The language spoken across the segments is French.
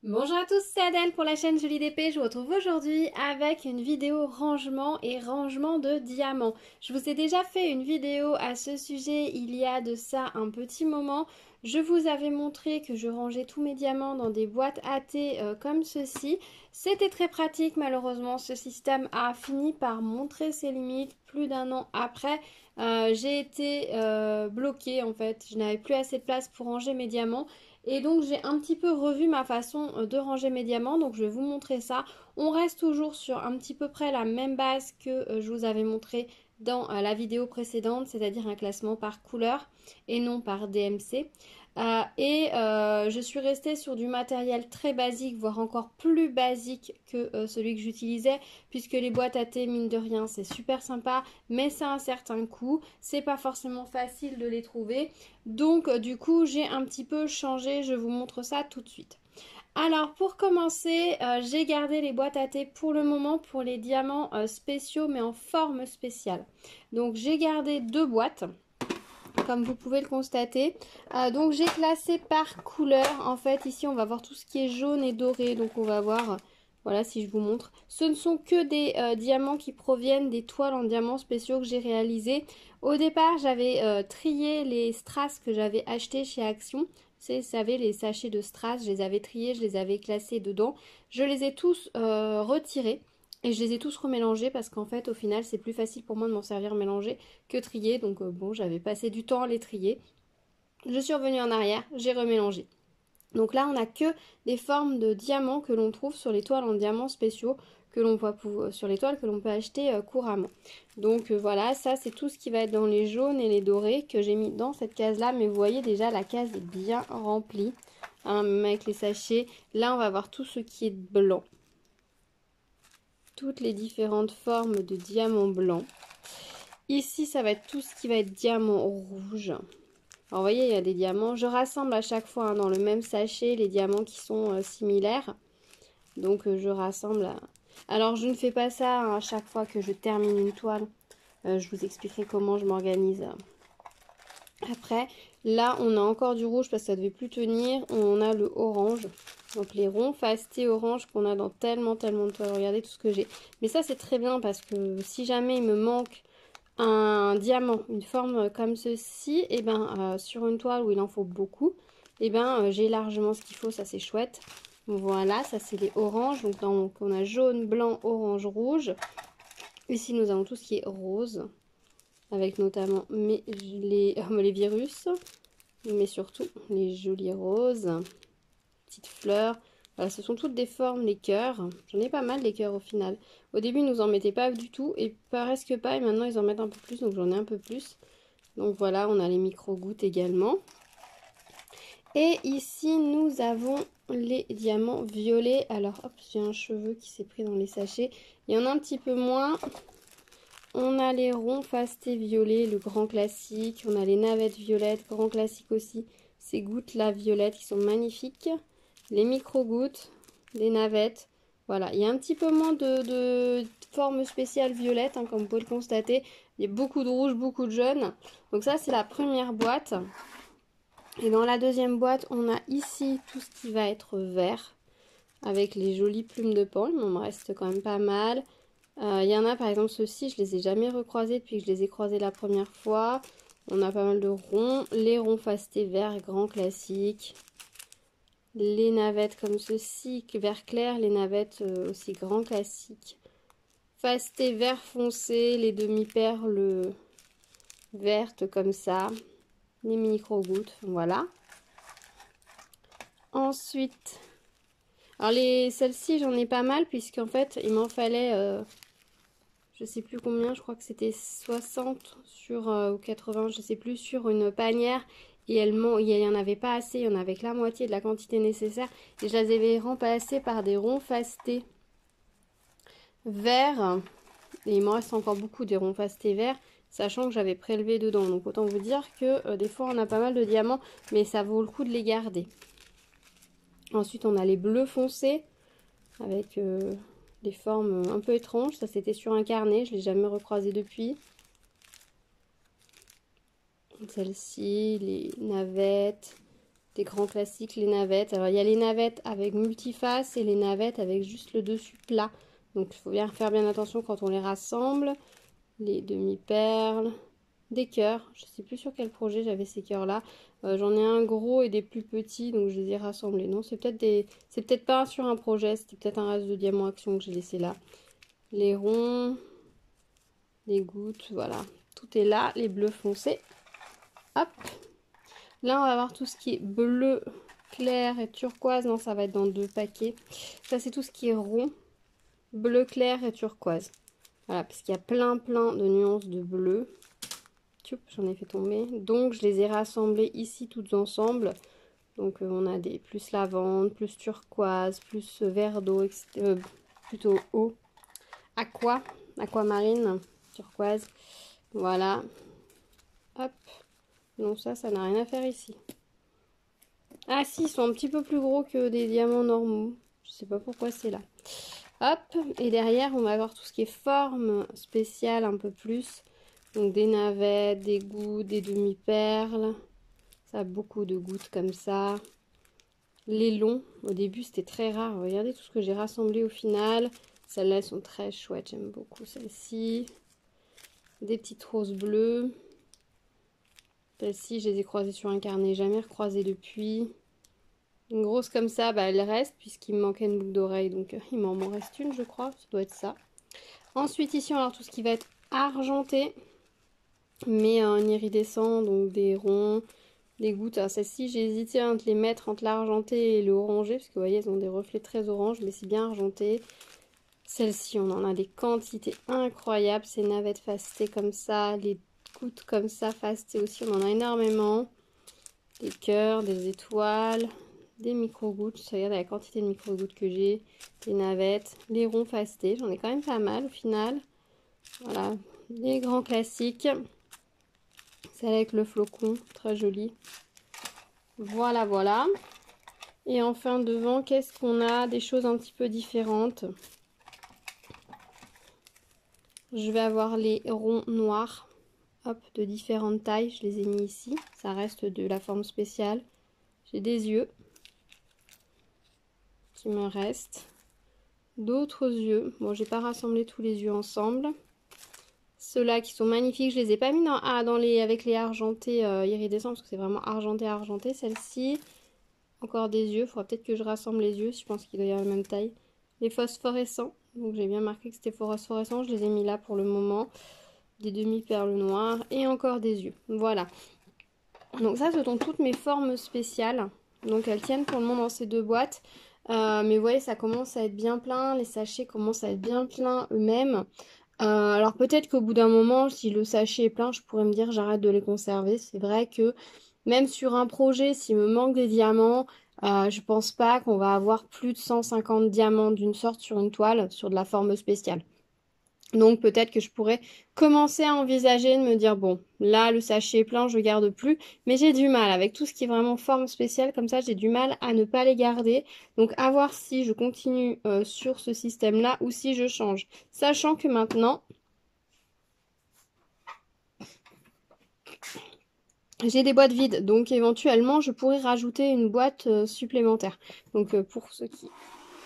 Bonjour à tous, c'est Adèle pour la chaîne Jolie d'épée. Je vous retrouve aujourd'hui avec une vidéo rangement et rangement de diamants. Je vous ai déjà fait une vidéo à ce sujet il y a de ça un petit moment. Je vous avais montré que je rangeais tous mes diamants dans des boîtes à thé comme ceci. C'était très pratique, malheureusement ce système a fini par montrer ses limites plus d'un an après. J'ai été bloquée en fait, je n'avais plus assez de place pour ranger mes diamants. Et donc j'ai un petit peu revu ma façon de ranger mes diamants, donc je vais vous montrer ça. On reste toujours sur un petit peu près la même base que je vous avais montré dans la vidéo précédente, c'est-à-dire un classement par couleur et non par DMC. Je suis restée sur du matériel très basique, voire encore plus basique que celui que j'utilisais, puisque les boîtes à thé, mine de rien, c'est super sympa, mais ça a un certain coût, c'est pas forcément facile de les trouver. Donc du coup, j'ai un petit peu changé, je vous montre ça tout de suite. Alors pour commencer, j'ai gardé les boîtes à thé pour le moment pour les diamants spéciaux mais en forme spéciale. Donc j'ai gardé deux boîtes comme vous pouvez le constater. Donc j'ai classé par couleur. En fait ici on va voir tout ce qui est jaune et doré. Donc on va voir, voilà si je vous montre. Ce ne sont que des diamants qui proviennent des toiles en diamants spéciaux que j'ai réalisées. Au départ j'avais trié les strass que j'avais achetés chez Action. Vous savez, les sachets de strass, je les avais triés, je les avais classés dedans. Je les ai tous retirés. Et je les ai tous remélangés parce qu'en fait, au final, c'est plus facile pour moi de m'en servir mélangé que trier. Donc bon, j'avais passé du temps à les trier. Je suis revenue en arrière, j'ai remélangé. Donc là, on n'a que des formes de diamants que l'on trouve sur les toiles en diamants spéciaux que l'on voit sur les toiles que l'on peut acheter couramment. Donc voilà, ça c'est tout ce qui va être dans les jaunes et les dorés que j'ai mis dans cette case-là. Mais vous voyez déjà, la case est bien remplie, hein, même avec les sachets. Là, on va voir tout ce qui est blanc. Toutes les différentes formes de diamants blancs. Ici, ça va être tout ce qui va être diamant rouge. Alors, vous voyez, il y a des diamants. Je rassemble à chaque fois dans le même sachet les diamants qui sont similaires. Donc, je rassemble. Alors, je ne fais pas ça à chaque fois que je termine une toile. Je vous expliquerai comment je m'organise après. Là, on a encore du rouge parce que ça ne devait plus tenir. On a le orange. Donc les ronds fastés orange qu'on a dans tellement de toiles. Regardez tout ce que j'ai. Mais ça c'est très bien parce que si jamais il me manque un diamant, une forme comme ceci, et ben sur une toile où il en faut beaucoup, et ben j'ai largement ce qu'il faut, ça c'est chouette. Voilà, ça c'est les oranges. Donc on a jaune, blanc, orange, rouge. Ici nous avons tout ce qui est rose, avec notamment les virus, mais surtout les jolis roses. Petites fleurs. Voilà, ce sont toutes des formes, les cœurs. J'en ai pas mal des cœurs au final. Au début, ils nous en mettaient pas du tout et presque pas. Et maintenant, ils en mettent un peu plus, donc j'en ai un peu plus. Donc voilà, on a les micro-gouttes également. Et ici, nous avons les diamants violets. Alors, hop, j'ai un cheveu qui s'est pris dans les sachets. Il y en a un petit peu moins. On a les ronds fastés violets, le grand classique. On a les navettes violettes, grand classique aussi. Ces gouttes-là violettes qui sont magnifiques. Les micro-gouttes, les navettes. Voilà, il y a un petit peu moins de forme spéciale violette, hein, comme vous pouvez le constater. Il y a beaucoup de rouge, beaucoup de jaune. Donc ça, c'est la première boîte. Et dans la deuxième boîte, on a ici tout ce qui va être vert, avec les jolies plumes de pan. Il m'en reste quand même pas mal. Il y en a par exemple ceux-ci, je les ai jamais recroisés depuis que je les ai croisés la première fois. On a pas mal de ronds. Les ronds fastés verts, grand classique. Les navettes comme ceci, vert clair, les navettes aussi grand classique. Fasté vert foncé, les demi-perles vertes comme ça. Les micro-gouttes, voilà. Ensuite, alors celles-ci j'en ai pas mal puisqu'en fait il m'en fallait, je sais plus combien, je crois que c'était 60 sur, ou 80, je sais plus, sur une panière. Et il n'y en avait pas assez, il y en avait que la moitié de la quantité nécessaire. Et je les avais remplacées par des ronds fastés verts. Et il m'en reste encore beaucoup des ronds fastés verts, sachant que j'avais prélevé dedans. Donc autant vous dire que des fois on a pas mal de diamants, mais ça vaut le coup de les garder. Ensuite on a les bleus foncés, avec des formes un peu étranges. Ça c'était sur un carnet, je ne l'ai jamais recroisé depuis. Celle-ci, les navettes, des grands classiques, les navettes. Alors il y a les navettes avec multiface et les navettes avec juste le dessus plat. Donc il faut bien faire bien attention quand on les rassemble. Les demi-perles, des cœurs. Je ne sais plus sur quel projet j'avais ces cœurs-là. J'en ai un gros et des plus petits, donc je les ai rassemblés. Non, c'est peut-être pas sur un projet, c'était peut-être un reste de diamant action que j'ai laissé là. Les ronds, les gouttes, voilà. Tout est là, les bleus foncés. Hop. Là, on va avoir tout ce qui est bleu clair et turquoise. Non, ça va être dans 2 paquets. Ça, c'est tout ce qui est rond, bleu clair et turquoise. Voilà, parce qu'il y a plein de nuances de bleu. J'en ai fait tomber. Donc, je les ai rassemblées ici toutes ensemble. Donc, on a des plus lavande, plus turquoise, plus vert d'eau, plutôt eau. Aquamarine, turquoise. Voilà. Hop. Non, ça n'a rien à faire ici. Ah si, ils sont un petit peu plus gros que des diamants normaux. Je sais pas pourquoi c'est là. Hop, et derrière, on va avoir tout ce qui est forme spéciale un peu plus. Donc des navettes, des gouttes, des demi-perles. Ça a beaucoup de gouttes comme ça. Les longs, au début c'était très rare. Regardez tout ce que j'ai rassemblé au final. Celles-là, elles sont très chouettes, j'aime beaucoup celles-ci. Des petites roses bleues. Celles-ci, je les ai croisées sur un carnet, jamais recroisées depuis. Une grosse comme ça, bah, elle reste puisqu'il me manquait une boucle d'oreille. Donc il m'en reste une, je crois. Ça doit être ça. Ensuite, ici, on va avoir tout ce qui va être argenté. Mais un iridescent, donc des ronds, des gouttes. Alors celles-ci, j'ai hésité entre les mettre entre l'argenté et le orangé. Parce que vous voyez, elles ont des reflets très orange. Mais c'est bien argenté. Celles-ci, on en a des quantités incroyables. Ces navettes facetées comme ça. Les gouttes comme ça, facetées aussi. On en a énormément. Des cœurs, des étoiles, des micro-gouttes. Regardez la quantité de micro-gouttes que j'ai. Des navettes, les ronds facetés. J'en ai quand même pas mal au final. Voilà, des grands classiques. Celle avec le flocon, très jolie. Voilà, voilà. Et enfin devant, qu'est-ce qu'on a? Des choses un petit peu différentes. Je vais avoir les ronds noirs. Hop, de différentes tailles. Je les ai mis ici. Ça reste de la forme spéciale. J'ai des yeux qui me restent. D'autres yeux. Bon, j'ai pas rassemblé tous les yeux ensemble. Ceux-là qui sont magnifiques, je les ai pas mis avec les argentés iridescents parce que c'est vraiment argenté. Celle-ci, encore des yeux. Il faudra peut-être que je rassemble les yeux. Je pense qu'il doit y avoir la même taille. Les phosphorescents. Donc j'ai bien marqué que c'était phosphorescent. Je les ai mis là pour le moment. Des demi-perles noires et encore des yeux. Voilà. Donc ça, ce sont toutes mes formes spéciales. Donc elles tiennent pour le moment dans ces 2 boîtes. Mais vous voyez, ça commence à être bien plein. Les sachets commencent à être bien pleins eux-mêmes. Alors peut-être qu'au bout d'un moment, si le sachet est plein, je pourrais me dire j'arrête de les conserver. C'est vrai que même sur un projet, s'il me manque des diamants, je pense pas qu'on va avoir plus de 150 diamants d'une sorte sur une toile, sur de la forme spéciale. Donc peut-être que je pourrais commencer à envisager de me dire bon, là le sachet est plein, je garde plus, mais j'ai du mal avec tout ce qui est vraiment forme spéciale comme ça, j'ai du mal à ne pas les garder. Donc à voir si je continue sur ce système-là ou si je change. Sachant que maintenant, j'ai des boîtes vides, donc éventuellement je pourrais rajouter une boîte supplémentaire. Donc pour ceux qui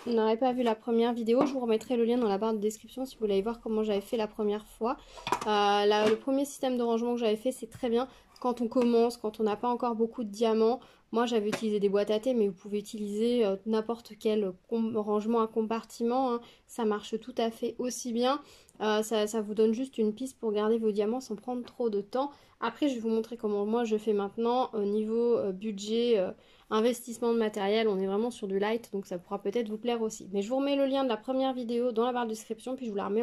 n'aurez pas vu la première vidéo, je vous remettrai le lien dans la barre de description si vous voulez voir comment j'avais fait la première fois. Le premier système de rangement que j'avais fait, c'est très bien quand on commence, quand on n'a pas encore beaucoup de diamants. Moi j'avais utilisé des boîtes à thé, mais vous pouvez utiliser n'importe quel rangement à compartiment, hein. Ça marche tout à fait aussi bien. Ça vous donne juste une piste pour garder vos diamants sans prendre trop de temps. Après je vais vous montrer comment moi je fais maintenant au niveau budget, investissement de matériel. On est vraiment sur du light, donc ça pourra peut-être vous plaire aussi. Mais je vous remets le lien de la première vidéo dans la barre de description, puis je vous la remets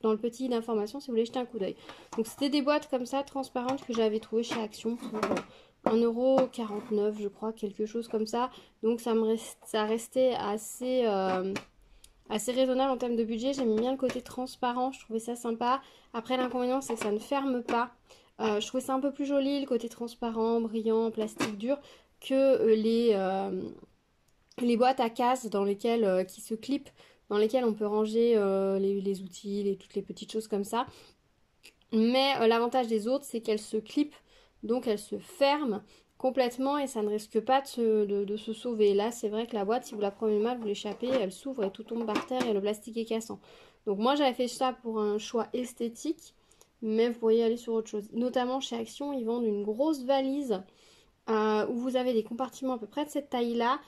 dans le petit d'information si vous voulez jeter un coup d'œil. Donc c'était des boîtes comme ça transparentes que j'avais trouvées chez Action pour 1,49 € je crois, quelque chose comme ça. Donc ça restait assez raisonnable en termes de budget. J'ai mis bien le côté transparent, je trouvais ça sympa. Après l'inconvénient c'est que ça ne ferme pas. Je trouvais ça un peu plus joli, le côté transparent, brillant, plastique dur, que les boîtes à cases dans lesquelles, qui se clipent, dans lesquelles on peut ranger les outils, toutes les petites choses comme ça. Mais l'avantage des autres, c'est qu'elles se clipent, donc elles se ferment. complètement et ça ne risque pas de se sauver. Là, c'est vrai que la boîte, si vous la prenez mal, vous l'échappez, elle s'ouvre et tout tombe par terre et le plastique est cassant. Donc moi, j'avais fait ça pour un choix esthétique, mais vous pourriez aller sur autre chose. Notamment chez Action, ils vendent une grosse valise où vous avez des compartiments à peu près de cette taille-là.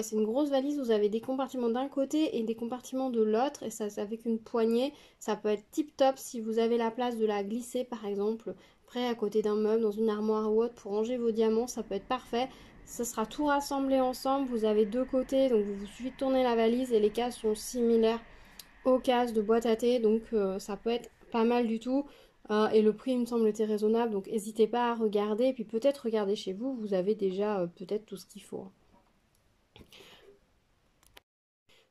C'est une grosse valise, vous avez des compartiments d'un côté et des compartiments de l'autre, et ça avec une poignée. Ça peut être tip top si vous avez la place de la glisser par exemple, près à côté d'un meuble, dans une armoire ou autre pour ranger vos diamants, ça peut être parfait. Ça sera tout rassemblé ensemble, vous avez deux côtés, donc vous suffit de tourner la valise et les cases sont similaires aux cases de boîte à thé, donc ça peut être pas mal du tout. Et le prix, il me semble, était raisonnable, donc n'hésitez pas à regarder. Et puis peut-être regarder chez vous, vous avez déjà peut-être tout ce qu'il faut.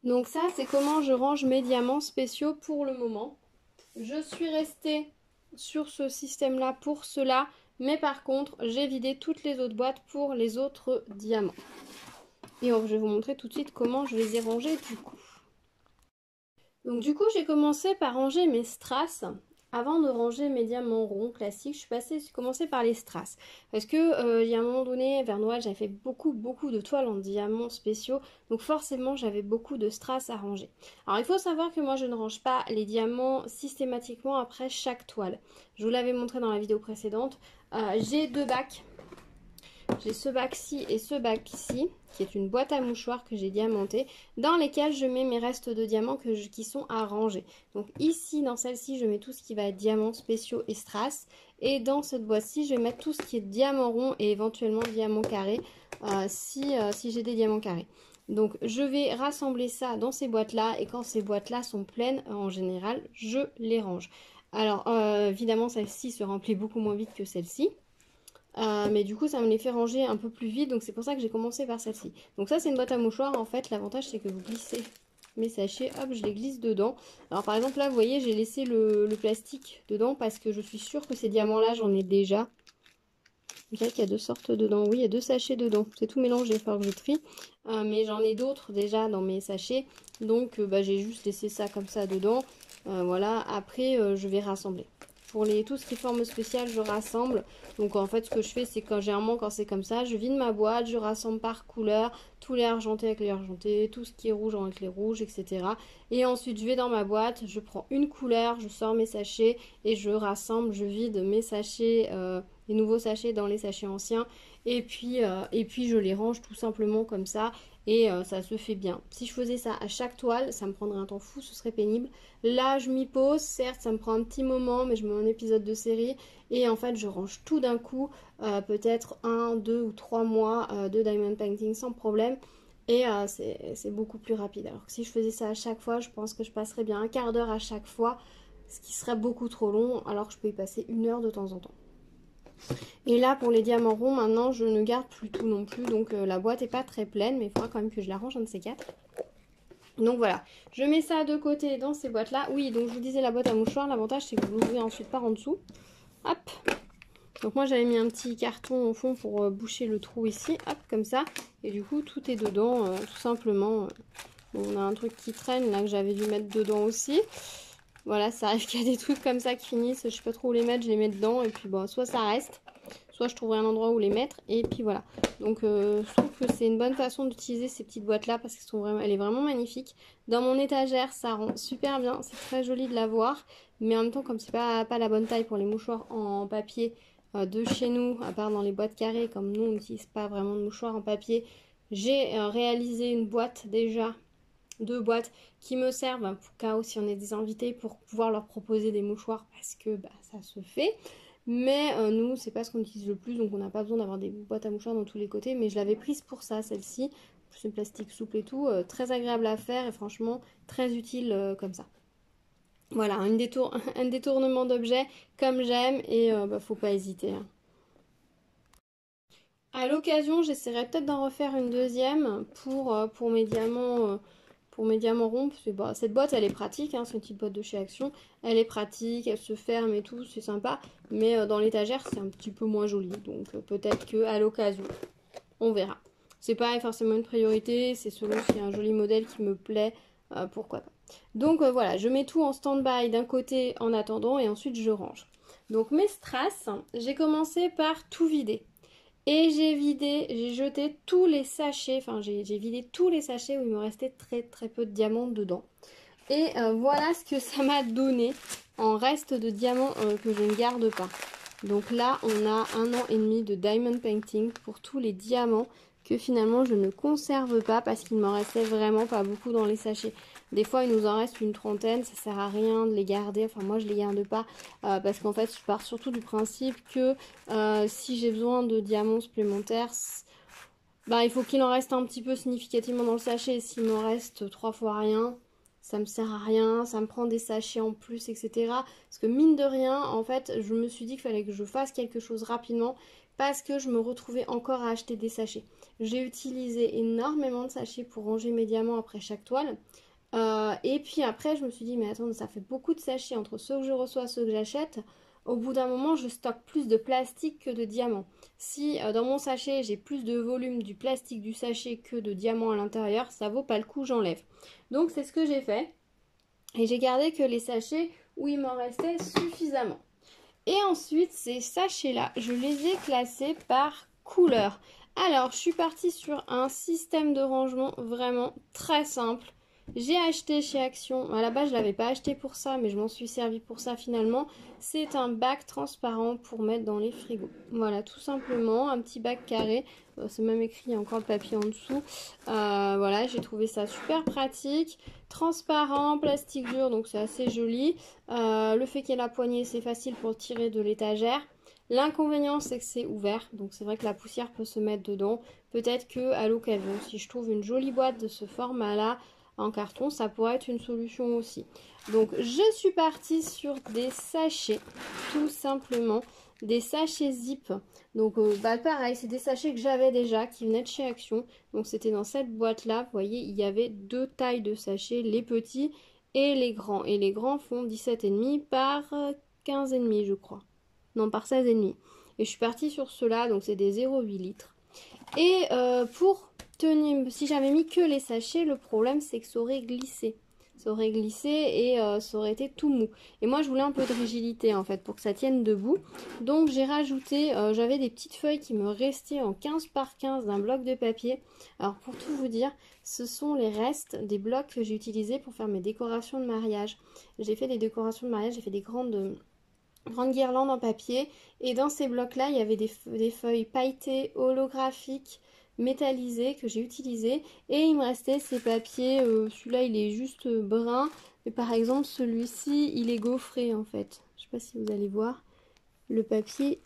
Donc ça, c'est comment je range mes diamants spéciaux pour le moment. Je suis restée sur ce système-là pour cela, mais par contre, j'ai vidé toutes les autres boîtes pour les autres diamants. Et je vais vous montrer tout de suite comment je les ai rangés du coup. Donc du coup, j'ai commencé par ranger mes strass. Avant de ranger mes diamants ronds classiques, j'ai commencé par les strass. Parce que il y a un moment donné, vers Noël, j'avais fait beaucoup de toiles en diamants spéciaux. Donc forcément, j'avais beaucoup de strass à ranger. Alors il faut savoir que moi, je ne range pas les diamants systématiquement après chaque toile. Je vous l'avais montré dans la vidéo précédente. J'ai deux bacs. J'ai ce bac-ci et ce bac-ci, qui est une boîte à mouchoirs que j'ai diamantée, dans lesquelles je mets mes restes de diamants qui sont à ranger. Donc ici, dans celle-ci, je mets tout ce qui va être diamants spéciaux et strass. Et dans cette boîte-ci, je vais mettre tout ce qui est diamant rond et éventuellement diamant carré, si j'ai des diamants carrés. Donc je vais rassembler ça dans ces boîtes-là, et quand ces boîtes-là sont pleines, en général, je les range. Alors évidemment, celle-ci se remplit beaucoup moins vite que celle-ci. Mais du coup ça me les fait ranger un peu plus vite, donc c'est pour ça que j'ai commencé par celle-ci. Donc ça c'est une boîte à mouchoirs, en fait l'avantage c'est que vous glissez mes sachets, hop je les glisse dedans. Alors par exemple là vous voyez j'ai laissé le plastique dedans parce que je suis sûre que ces diamants là j'en ai déjà. Vous voyez qu'il y a deux sortes dedans, oui il y a deux sachets dedans, c'est tout mélangé, il va falloir que je trie. Mais j'en ai d'autres déjà dans mes sachets, donc j'ai juste laissé ça comme ça dedans. Voilà, après je vais rassembler. Pour tout ce qui est forme spéciale, je rassemble. Donc en fait, ce que je fais, c'est quand c'est comme ça, je vide ma boîte, je rassemble par couleur, tous les argentés avec les argentés, tout ce qui est rouge avec les rouges, etc. Et ensuite, je vais dans ma boîte, je prends une couleur, je sors mes sachets et je rassemble, je vide mes sachets, les nouveaux sachets dans les sachets anciens. Et puis je les range tout simplement comme ça. Et ça se fait bien. Si je faisais ça à chaque toile, ça me prendrait un temps fou, ce serait pénible. Là, je m'y pose, certes, ça me prend un petit moment, mais je mets un épisode de série. Et en fait, je range tout d'un coup, peut-être 1, 2 ou 3 mois de diamond painting sans problème. Et c'est beaucoup plus rapide. Alors que si je faisais ça à chaque fois, je pense que je passerais bien un quart d'heure à chaque fois, ce qui serait beaucoup trop long, alors que je peux y passer 1 heure de temps en temps. Et là pour les diamants ronds, maintenant je ne garde plus tout non plus, donc la boîte est pas très pleine, mais il faudra quand même que je la range, un de ces quatre. Donc voilà, je mets ça de côté dans ces boîtes là. Oui, donc je vous disais la boîte à mouchoirs, l'avantage c'est que vous l'ouvrez ensuite par en dessous. Hop. Donc moi j'avais mis un petit carton au fond pour boucher le trou ici, hop, comme ça. Et du coup tout est dedans, tout simplement. Bon, on a un truc qui traîne là que j'avais dû mettre dedans aussi. Voilà, ça arrive qu'il y a des trucs comme ça qui finissent, je sais pas trop où les mettre, je les mets dedans et puis bon, soit ça reste, soit je trouverai un endroit où les mettre et puis voilà. Donc je trouve que c'est une bonne façon d'utiliser ces petites boîtes là parce qu'elle est vraiment magnifique. Dans mon étagère, ça rend super bien, c'est très joli de la voir, mais en même temps comme c'est pas la bonne taille pour les mouchoirs en papier de chez nous, à part dans les boîtes carrées, comme nous on n'utilise pas vraiment de mouchoirs en papier, j'ai réalisé une boîte déjà, 2 boîtes qui me servent pour cas où si on est des invités pour pouvoir leur proposer des mouchoirs parce que ça se fait, mais nous c'est pas ce qu'on utilise le plus, donc on n'a pas besoin d'avoir des boîtes à mouchoirs dans tous les côtés. Mais je l'avais prise pour ça, celle-ci, c'est plastique souple et tout, très agréable à faire et franchement très utile comme ça. Voilà, un détournement d'objets comme j'aime et faut pas hésiter hein. À l'occasion j'essaierai peut-être d'en refaire une deuxième pour mes diamants ronds, parce que cette boîte elle est pratique, hein, c'est une petite boîte de chez Action, elle est pratique, elle se ferme et tout, c'est sympa, mais dans l'étagère c'est un petit peu moins joli, donc peut-être que à l'occasion, on verra. C'est pas forcément une priorité, c'est selon s'il y a un joli modèle qui me plaît, pourquoi pas. Donc voilà, je mets tout en stand-by d'un côté en attendant et ensuite je range. Donc mes strass, j'ai commencé par tout vider. Et j'ai jeté tous les sachets, enfin j'ai vidé tous les sachets où il me restait très peu de diamants dedans. Et voilà ce que ça m'a donné en reste de diamants que je ne garde pas. Donc là, on a 1 an et demi de diamond painting pour tous les diamants que finalement je ne conserve pas parce qu'il m'en restait vraiment pas beaucoup dans les sachets. Des fois, il nous en reste une trentaine, ça sert à rien de les garder. Enfin, moi, je les garde pas parce qu'en fait, je pars surtout du principe que si j'ai besoin de diamants supplémentaires, il faut qu'il en reste un petit peu significativement dans le sachet. S'il m'en reste 3 fois rien, ça me sert à rien, ça me prend des sachets en plus, etc. Parce que mine de rien, en fait, je me suis dit qu'il fallait que je fasse quelque chose rapidement parce que je me retrouvais encore à acheter des sachets. J'ai utilisé énormément de sachets pour ranger mes diamants après chaque toile. Et puis après, je me suis dit, mais attends, ça fait beaucoup de sachets entre ceux que je reçois et ceux que j'achète. Au bout d'un moment, je stocke plus de plastique que de diamants. Si dans mon sachet, j'ai plus de volume du plastique du sachet que de diamants à l'intérieur, ça vaut pas le coup, j'enlève. Donc c'est ce que j'ai fait. Et j'ai gardé que les sachets où il m'en restait suffisamment. Et ensuite, ces sachets-là, je les ai classés par couleur. Alors, je suis partie sur un système de rangement vraiment très simple. J'ai acheté chez Action, à la base je ne l'avais pas acheté pour ça, mais je m'en suis servi pour ça finalement. C'est un bac transparent pour mettre dans les frigos. Voilà, tout simplement, un petit bac carré. C'est même écrit, il y a encore le papier en dessous. Voilà, j'ai trouvé ça super pratique. Transparent, plastique dur, donc c'est assez joli. Le fait qu'il y ait la poignée, c'est facile pour tirer de l'étagère. L'inconvénient, c'est que c'est ouvert, donc c'est vrai que la poussière peut se mettre dedans. Peut-être que à l'occasion, si je trouve une jolie boîte de ce format-là, en carton, ça pourrait être une solution aussi. Donc je suis partie sur des sachets, tout simplement, des sachets zip. Donc pareil, c'est des sachets que j'avais déjà, qui venaient de chez Action. Donc c'était dans cette boîte là, vous voyez, il y avait 2 tailles de sachets, les petits et les grands. Et les grands font 17,5 par 15,5 je crois. Non, par 16,5. Et je suis partie sur ceux-là, donc c'est des 0,8 litres. Et pour tenir, si j'avais mis que les sachets, le problème c'est que ça aurait glissé. Ça aurait glissé et ça aurait été tout mou. Et moi je voulais un peu de rigidité en fait pour que ça tienne debout. Donc j'ai rajouté, j'avais des petites feuilles qui me restaient en 15 par 15 d'un bloc de papier. Alors pour tout vous dire, ce sont les restes des blocs que j'ai utilisés pour faire mes décorations de mariage. J'ai fait des décorations de mariage, j'ai fait des grandes guirlandes en papier. Et dans ces blocs là, il y avait des feuilles pailletées, holographiques, métallisé que j'ai utilisé et il me restait ces papiers, celui-là il est juste brun mais par exemple celui-ci il est gaufré en fait, je sais pas si vous allez voir le papier,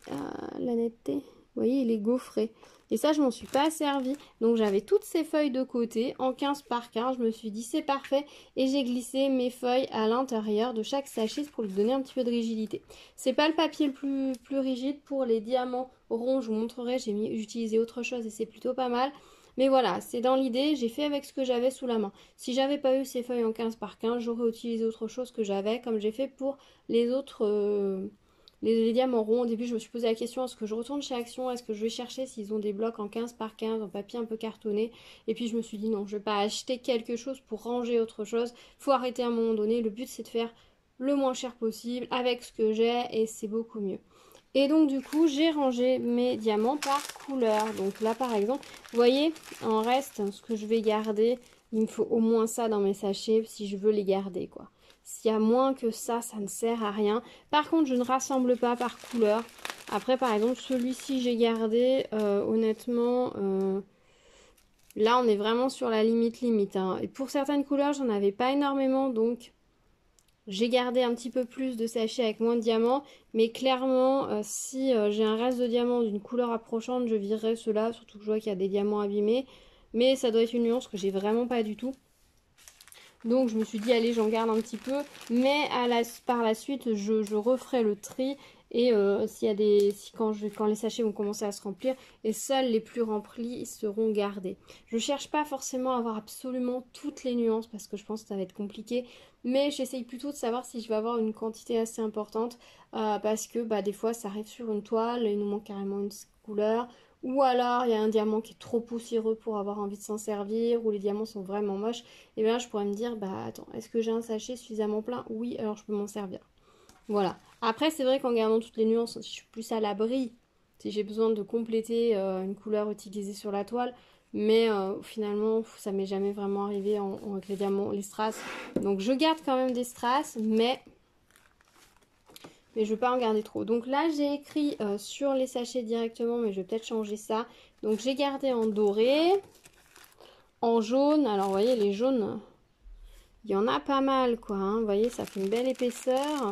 la netteté, vous voyez il est gaufré et ça je m'en suis pas servi, donc j'avais toutes ces feuilles de côté en 15 par 15, je me suis dit c'est parfait et j'ai glissé mes feuilles à l'intérieur de chaque sachet pour lui donner un petit peu de rigidité. C'est pas le papier le plus rigide pour les diamants ronds, je vous montrerai, j'ai utilisé autre chose et c'est plutôt pas mal. Mais voilà, c'est dans l'idée, j'ai fait avec ce que j'avais sous la main. Si j'avais pas eu ces feuilles en 15 par 15, j'aurais utilisé autre chose que j'avais, comme j'ai fait pour les autres, les diamants ronds. Au début, je me suis posé la question, est-ce que je retourne chez Action? Est-ce que je vais chercher s'ils ont des blocs en 15 par 15, en papier un peu cartonné? Et puis je me suis dit, non, je vais pas acheter quelque chose pour ranger autre chose. Faut arrêter à un moment donné. Le but, c'est de faire le moins cher possible avec ce que j'ai et c'est beaucoup mieux. Et donc du coup j'ai rangé mes diamants par couleur. Donc là par exemple, vous voyez, en reste ce que je vais garder, il me faut au moins ça dans mes sachets si je veux les garder quoi. S'il y a moins que ça ne sert à rien. Par contre je ne rassemble pas par couleur. Après par exemple celui-ci j'ai gardé, honnêtement, là on est vraiment sur la limite hein. Et pour certaines couleurs j'en avais pas énormément donc j'ai gardé un petit peu plus de sachets avec moins de diamants, mais clairement, si j'ai un reste de diamants d'une couleur approchante, je virerai ceux-là, surtout que je vois qu'il y a des diamants abîmés. Mais ça doit être une nuance que j'ai vraiment pas du tout. Donc je me suis dit, allez, j'en garde un petit peu, mais par la suite, je referai le tri. Et quand les sachets vont commencer à se remplir, et seuls les plus remplis seront gardés. Je cherche pas forcément à avoir absolument toutes les nuances parce que je pense que ça va être compliqué. Mais j'essaye plutôt de savoir si je vais avoir une quantité assez importante parce que des fois ça arrive sur une toile, il nous manque carrément une couleur. Ou alors il y a un diamant qui est trop poussiéreux pour avoir envie de s'en servir, ou les diamants sont vraiment moches. Et bien là je pourrais me dire, attends, est-ce que j'ai un sachet suffisamment plein? Oui, alors je peux m'en servir. Voilà. Après, c'est vrai qu'en gardant toutes les nuances, je suis plus à l'abri si j'ai besoin de compléter une couleur utilisée sur la toile. Mais finalement, ça m'est jamais vraiment arrivé avec les diamants, les strass. Donc je garde quand même des strass, mais je ne veux pas en garder trop. Donc là, j'ai écrit sur les sachets directement, mais je vais peut-être changer ça. Donc j'ai gardé en doré, en jaune. Alors vous voyez, les jaunes, il y en a pas mal quoi. Hein. Vous voyez, ça fait une belle épaisseur.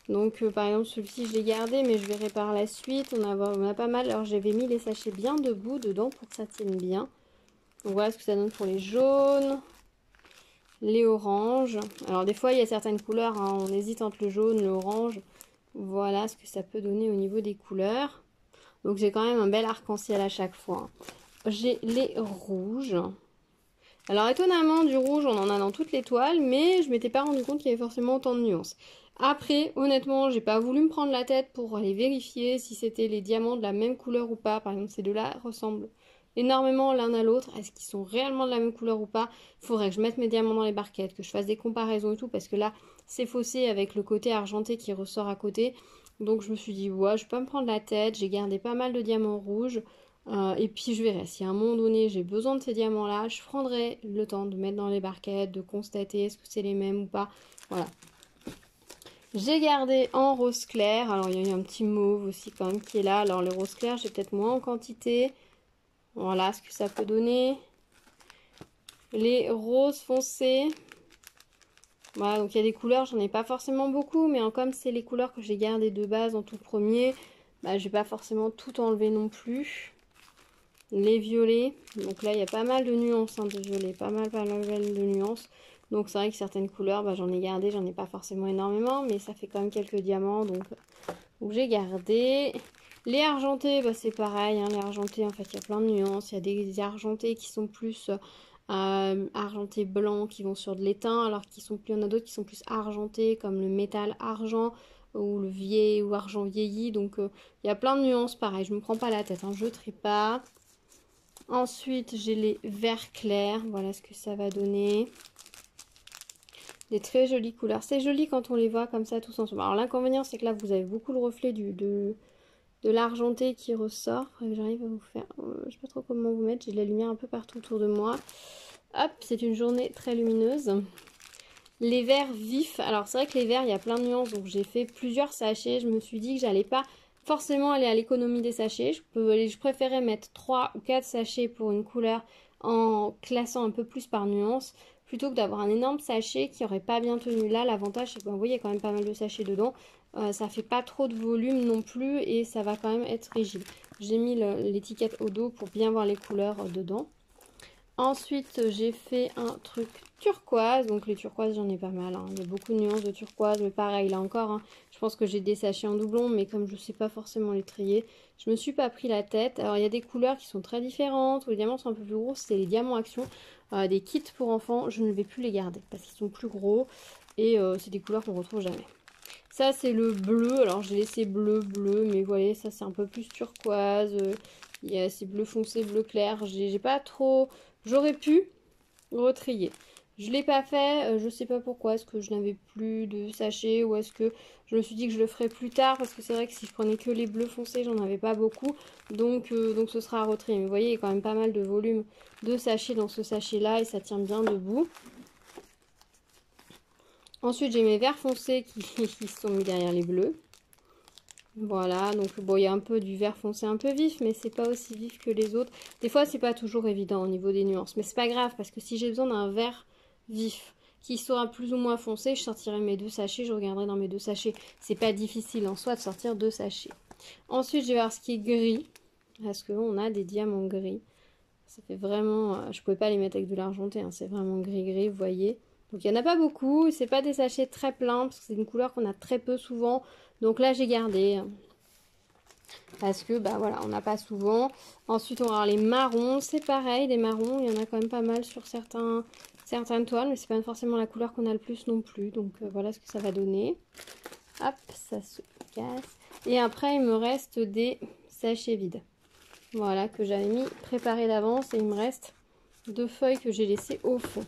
Donc par exemple, celui-ci, je l'ai gardé, mais je verrai par la suite. On a pas mal. Alors j'avais mis les sachets bien debout dedans pour que ça tienne bien. Donc voilà ce que ça donne pour les jaunes, les oranges. Alors des fois il y a certaines couleurs, hein, on hésite entre le jaune, l'orange. Voilà ce que ça peut donner au niveau des couleurs. Donc j'ai quand même un bel arc-en-ciel à chaque fois. J'ai les rouges. Alors étonnamment du rouge on en a dans toutes les toiles, mais je m'étais pas rendu compte qu'il y avait forcément autant de nuances. Après honnêtement j'ai pas voulu me prendre la tête pour aller vérifier si c'était les diamants de la même couleur ou pas. Par exemple ces deux-là ressemblent énormément l'un à l'autre. Est-ce qu'ils sont réellement de la même couleur ou pas? Il faudrait que je mette mes diamants dans les barquettes, que je fasse des comparaisons et tout, parce que là, c'est faussé avec le côté argenté qui ressort à côté. Donc je me suis dit, ouais, je vais pas me prendre la tête. J'ai gardé pas mal de diamants rouges. Et puis je verrai. Si à un moment donné, j'ai besoin de ces diamants-là, je prendrai le temps de mettre dans les barquettes, de constater est-ce que c'est les mêmes ou pas. Voilà. J'ai gardé en rose clair. Alors il y a eu un petit mauve aussi quand même qui est là. Alors les roses clairs, j'ai peut-être moins en quantité. Voilà ce que ça peut donner. Les roses foncés. Voilà, donc il y a des couleurs, j'en ai pas forcément beaucoup, mais comme c'est les couleurs que j'ai gardées de base en tout premier, bah, je vais pas forcément tout enlever non plus. Les violets, donc là il y a pas mal de nuances hein, de violet, pas mal de nuances. Donc c'est vrai que certaines couleurs, bah, j'en ai gardé, j'en ai pas forcément énormément, mais ça fait quand même quelques diamants, donc j'ai gardé. Les argentés, bah, c'est pareil, hein, les argentés en fait il y a plein de nuances, il y a des argentés qui sont plus argentés blancs qui vont sur de l'étain, alors qu'il y en a d'autres qui sont plus argentés comme le métal argent ou le vieil ou argent vieilli, donc il y a plein de nuances pareil, je me prends pas la tête, hein, je trie pas. Ensuite j'ai les verts clairs, voilà ce que ça va donner. Des très jolies couleurs, c'est joli quand on les voit comme ça tous ensemble. Alors l'inconvénient c'est que là vous avez beaucoup le reflet de l'argenté qui ressort. J'arrive à vous faire, je sais pas trop comment vous mettre, j'ai de la lumière un peu partout autour de moi. Hop, c'est une journée très lumineuse. Les verts vifs, alors c'est vrai que les verts il y a plein de nuances, donc j'ai fait plusieurs sachets. Je me suis dit que j'allais pas forcément aller à l'économie des sachets. Je préférais mettre 3 ou 4 sachets pour une couleur en classant un peu plus par nuance, plutôt que d'avoir un énorme sachet qui aurait pas bien tenu. Là l'avantage c'est que vous voyez il y a quand même pas mal de sachets dedans. Ça fait pas trop de volume non plus et ça va quand même être rigide. J'ai mis l'étiquette au dos pour bien voir les couleurs dedans. Ensuite j'ai fait un truc turquoise, donc les turquoises j'en ai pas mal, hein. Il y a beaucoup de nuances de turquoise, mais pareil là encore, hein, je pense que j'ai des sachets en doublon, mais comme je sais pas forcément les trier, je me suis pas pris la tête. Alors il y a des couleurs qui sont très différentes, où les diamants sont un peu plus gros, c'est les diamants action, des kits pour enfants, je ne vais plus les garder parce qu'ils sont plus gros et c'est des couleurs qu'on retrouve jamais. Ça c'est le bleu, alors j'ai laissé bleu, mais vous voyez ça c'est un peu plus turquoise, il y a ces bleu foncé, bleu clair, j'ai pas trop, j'aurais pu retrier. Je l'ai pas fait, je sais pas pourquoi, est-ce que je n'avais plus de sachets ou est-ce que je me suis dit que je le ferais plus tard parce que c'est vrai que si je prenais que les bleus foncés j'en avais pas beaucoup, donc ce sera à retrier. Mais vous voyez il y a quand même pas mal de volume de sachets dans ce sachet là et ça tient bien debout. Ensuite j'ai mes verts foncés qui se sont mis derrière les bleus. Voilà, donc bon, il y a un peu du vert foncé un peu vif, mais c'est pas aussi vif que les autres. Des fois, c'est pas toujours évident au niveau des nuances, mais c'est pas grave, parce que si j'ai besoin d'un vert vif qui sera plus ou moins foncé, je sortirai mes 2 sachets, je regarderai dans mes 2 sachets. C'est pas difficile en soi de sortir 2 sachets. Ensuite, je vais voir ce qui est gris, parce qu'on a des diamants gris. Ça fait vraiment... je pouvais pas les mettre avec de l'argenté, hein, c'est vraiment gris-gris, vous voyez. Donc il n'y en a pas beaucoup, c'est pas des sachets très pleins, parce que c'est une couleur qu'on a très peu souvent. Donc là j'ai gardé, parce que bah voilà, on n'a pas souvent. Ensuite on va avoir les marrons, c'est pareil, des marrons, il y en a quand même pas mal sur certaines toiles, mais c'est pas forcément la couleur qu'on a le plus non plus. Donc voilà ce que ça va donner. Hop, ça se casse. Et après il me reste des sachets vides. Voilà, que j'avais mis préparés d'avance et il me reste 2 feuilles que j'ai laissées au fond.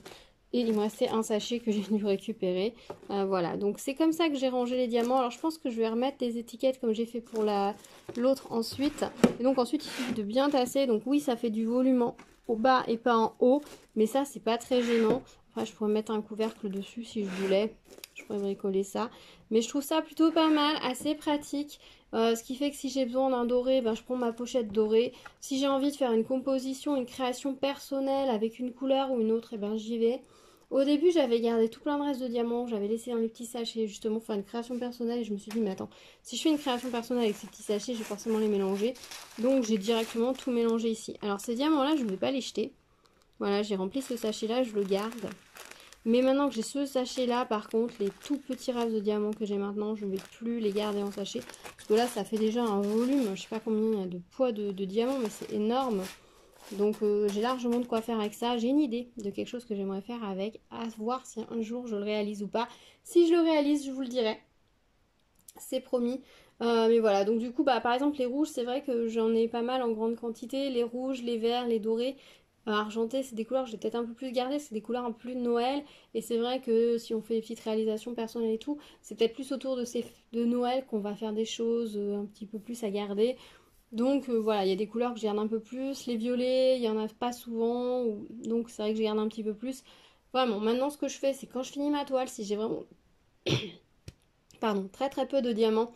Et il me restait un sachet que j'ai dû récupérer. Voilà, donc c'est comme ça que j'ai rangé les diamants. Alors je pense que je vais remettre les étiquettes comme j'ai fait pour l'autre ensuite. Et donc ensuite il suffit de bien tasser. Donc oui, ça fait du volume au bas et pas en haut. Mais ça, c'est pas très gênant. Enfin, je pourrais mettre un couvercle dessus si je voulais. Je pourrais bricoler ça. Mais je trouve ça plutôt pas mal, assez pratique. Ce qui fait que si j'ai besoin d'un doré, ben, je prends ma pochette dorée. Si j'ai envie de faire une composition, une création personnelle avec une couleur ou une autre, et ben j'y vais. Au début, j'avais gardé tout plein de restes de diamants, j'avais laissé dans les petits sachets justement pour faire une création personnelle et je me suis dit mais attends, si je fais une création personnelle avec ces petits sachets, je vais forcément les mélanger. Donc j'ai directement tout mélangé ici. Alors ces diamants-là, je ne vais pas les jeter. Voilà, j'ai rempli ce sachet-là, je le garde. Mais maintenant que j'ai ce sachet-là, par contre, les tout petits restes de diamants que j'ai maintenant, je ne vais plus les garder en sachet. Parce que là, ça fait déjà un volume, je ne sais pas combien il y a de poids de diamants, mais c'est énorme. Donc j'ai largement de quoi faire avec ça. J'ai une idée de quelque chose que j'aimerais faire avec. À voir si un jour je le réalise ou pas. Si je le réalise, je vous le dirai. C'est promis. Mais voilà, donc du coup, bah, par exemple, les rouges, c'est vrai que j'en ai pas mal en grande quantité. Les rouges, les verts, les dorés. Argenté, c'est des couleurs que j'ai peut-être un peu plus gardées, c'est des couleurs un peu plus de Noël. Et c'est vrai que si on fait des petites réalisations personnelles et tout, c'est peut-être plus autour de Noël qu'on va faire des choses un petit peu plus à garder. Donc voilà, il y a des couleurs que je garde un peu plus. Les violets, il n'y en a pas souvent. Donc c'est vrai que je garde un petit peu plus. Vraiment, maintenant ce que je fais, c'est quand je finis ma toile, si j'ai vraiment pardon, très très peu de diamants,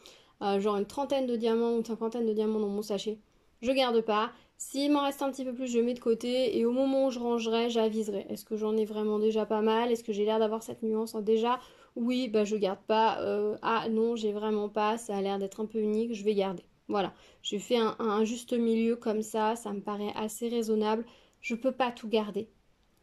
genre une trentaine de diamants ou une cinquantaine de diamants dans mon sachet, je garde pas. S'il m'en reste un petit peu plus, je mets de côté et au moment où je rangerai, j'aviserai. Est-ce que j'en ai vraiment déjà pas mal? Est-ce que j'ai l'air d'avoir cette nuance déjà? Oui, bah je garde pas. Ah non, j'ai vraiment pas, ça a l'air d'être un peu unique, je vais garder. Voilà, j'ai fait un juste milieu comme ça me paraît assez raisonnable. Je peux pas tout garder.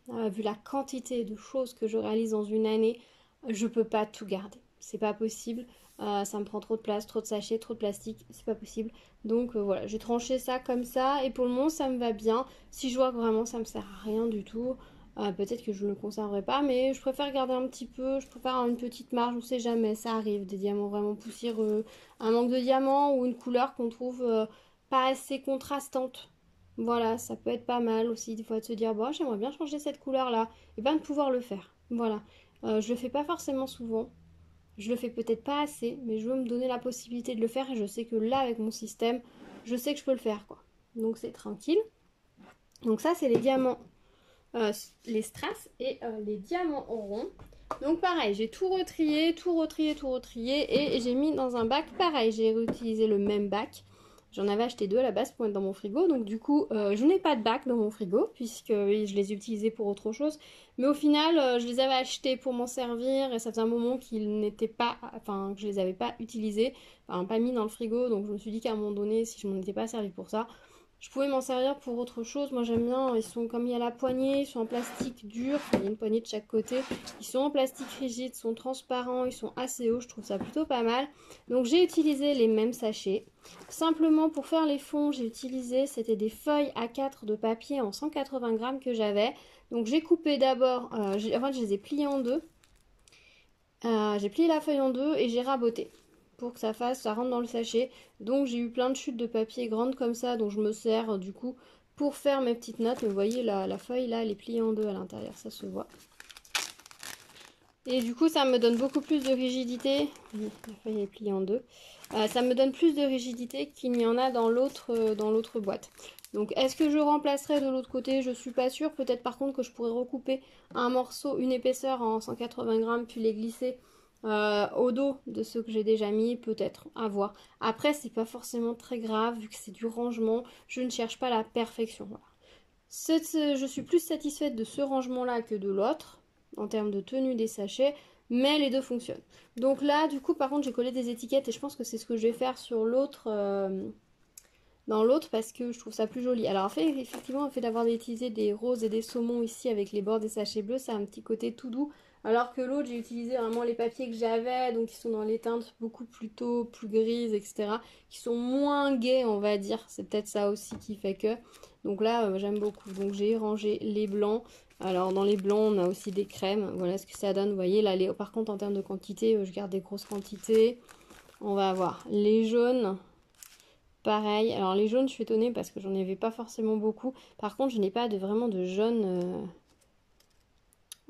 Vu la quantité de choses que je réalise dans une année, je peux pas tout garder. C'est pas possible. Ça me prend trop de place, trop de sachets, trop de plastique. C'est pas possible. Donc voilà, j'ai tranché ça comme ça. Et pour le moment, ça me va bien. Si je vois que vraiment ça me sert à rien du tout, peut-être que je ne le conserverai pas. Mais je préfère garder un petit peu. Je préfère avoir une petite marge. On sait jamais. Ça arrive. Des diamants vraiment poussiéreux. Un manque de diamants ou une couleur qu'on trouve pas assez contrastante. Voilà, ça peut être pas mal aussi des fois de se dire bon, j'aimerais bien changer cette couleur là et bien de pouvoir le faire. Voilà, je le fais pas forcément souvent, je le fais peut-être pas assez, mais je veux me donner la possibilité de le faire et je sais que là avec mon système, je sais que je peux le faire quoi. Donc c'est tranquille. Donc ça c'est les diamants, les strass et les diamants en rond. Donc pareil, j'ai tout retrié, et j'ai mis dans un bac. Pareil, j'ai réutilisé le même bac. J'en avais acheté deux à la base pour mettre dans mon frigo. Donc du coup, je n'ai pas de bac dans mon frigo puisque je les ai utilisés pour autre chose. Mais au final, je les avais achetés pour m'en servir et ça faisait un moment qu'ils n'étaient pas, enfin que je les avais pas utilisés, enfin pas mis dans le frigo. Donc je me suis dit qu'à un moment donné, si je m'en étais pas servi pour ça, je pouvais m'en servir pour autre chose. Moi j'aime bien, ils sont comme il y a la poignée, ils sont en plastique dur, il y a une poignée de chaque côté. Ils sont en plastique rigide, sont transparents, ils sont assez hauts, je trouve ça plutôt pas mal. Donc j'ai utilisé les mêmes sachets. Simplement pour faire les fonds, j'ai utilisé, c'était des feuilles A4 de papier en 180 grammes que j'avais. Donc j'ai coupé d'abord, en fait je les ai pliés en deux. J'ai plié la feuille en deux et j'ai raboté pour que ça rentre dans le sachet. Donc j'ai eu plein de chutes de papier grandes comme ça dont je me sers du coup pour faire mes petites notes. Mais vous voyez la feuille là, elle est pliée en deux à l'intérieur, ça se voit. Et du coup ça me donne beaucoup plus de rigidité. Oui, la feuille est pliée en deux. Ça me donne plus de rigidité qu'il n'y en a dans l'autre boîte. Donc est-ce que je remplacerai de l'autre côté? Je suis pas sûre. Peut-être par contre que je pourrais recouper un morceau, une épaisseur en 180 grammes, puis les glisser au dos de ceux que j'ai déjà mis, peut-être, à voir. Après, c'est pas forcément très grave, vu que c'est du rangement, je ne cherche pas la perfection. Voilà. Je suis plus satisfaite de ce rangement-là que de l'autre, en termes de tenue des sachets, mais les deux fonctionnent. Donc là, du coup, par contre, j'ai collé des étiquettes et je pense que c'est ce que je vais faire sur l'autre... dans l'autre parce que je trouve ça plus joli. Alors en fait, effectivement, le fait d'avoir utilisé des roses et des saumons ici avec les bords des sachets bleus, ça a un petit côté tout doux. Alors que l'autre, j'ai utilisé vraiment les papiers que j'avais, donc qui sont dans les teintes beaucoup plus tôt, plus grises, etc. Qui sont moins gaies, on va dire. C'est peut-être ça aussi qui fait que. Donc là, j'aime beaucoup. Donc j'ai rangé les blancs. Alors dans les blancs, on a aussi des crèmes. Voilà ce que ça donne. Vous voyez, là, par contre, en termes de quantité, je garde des grosses quantités. On va avoir les jaunes. Pareil, alors les jaunes, je suis étonnée parce que j'en avais pas forcément beaucoup. Par contre, je n'ai pas vraiment de jaune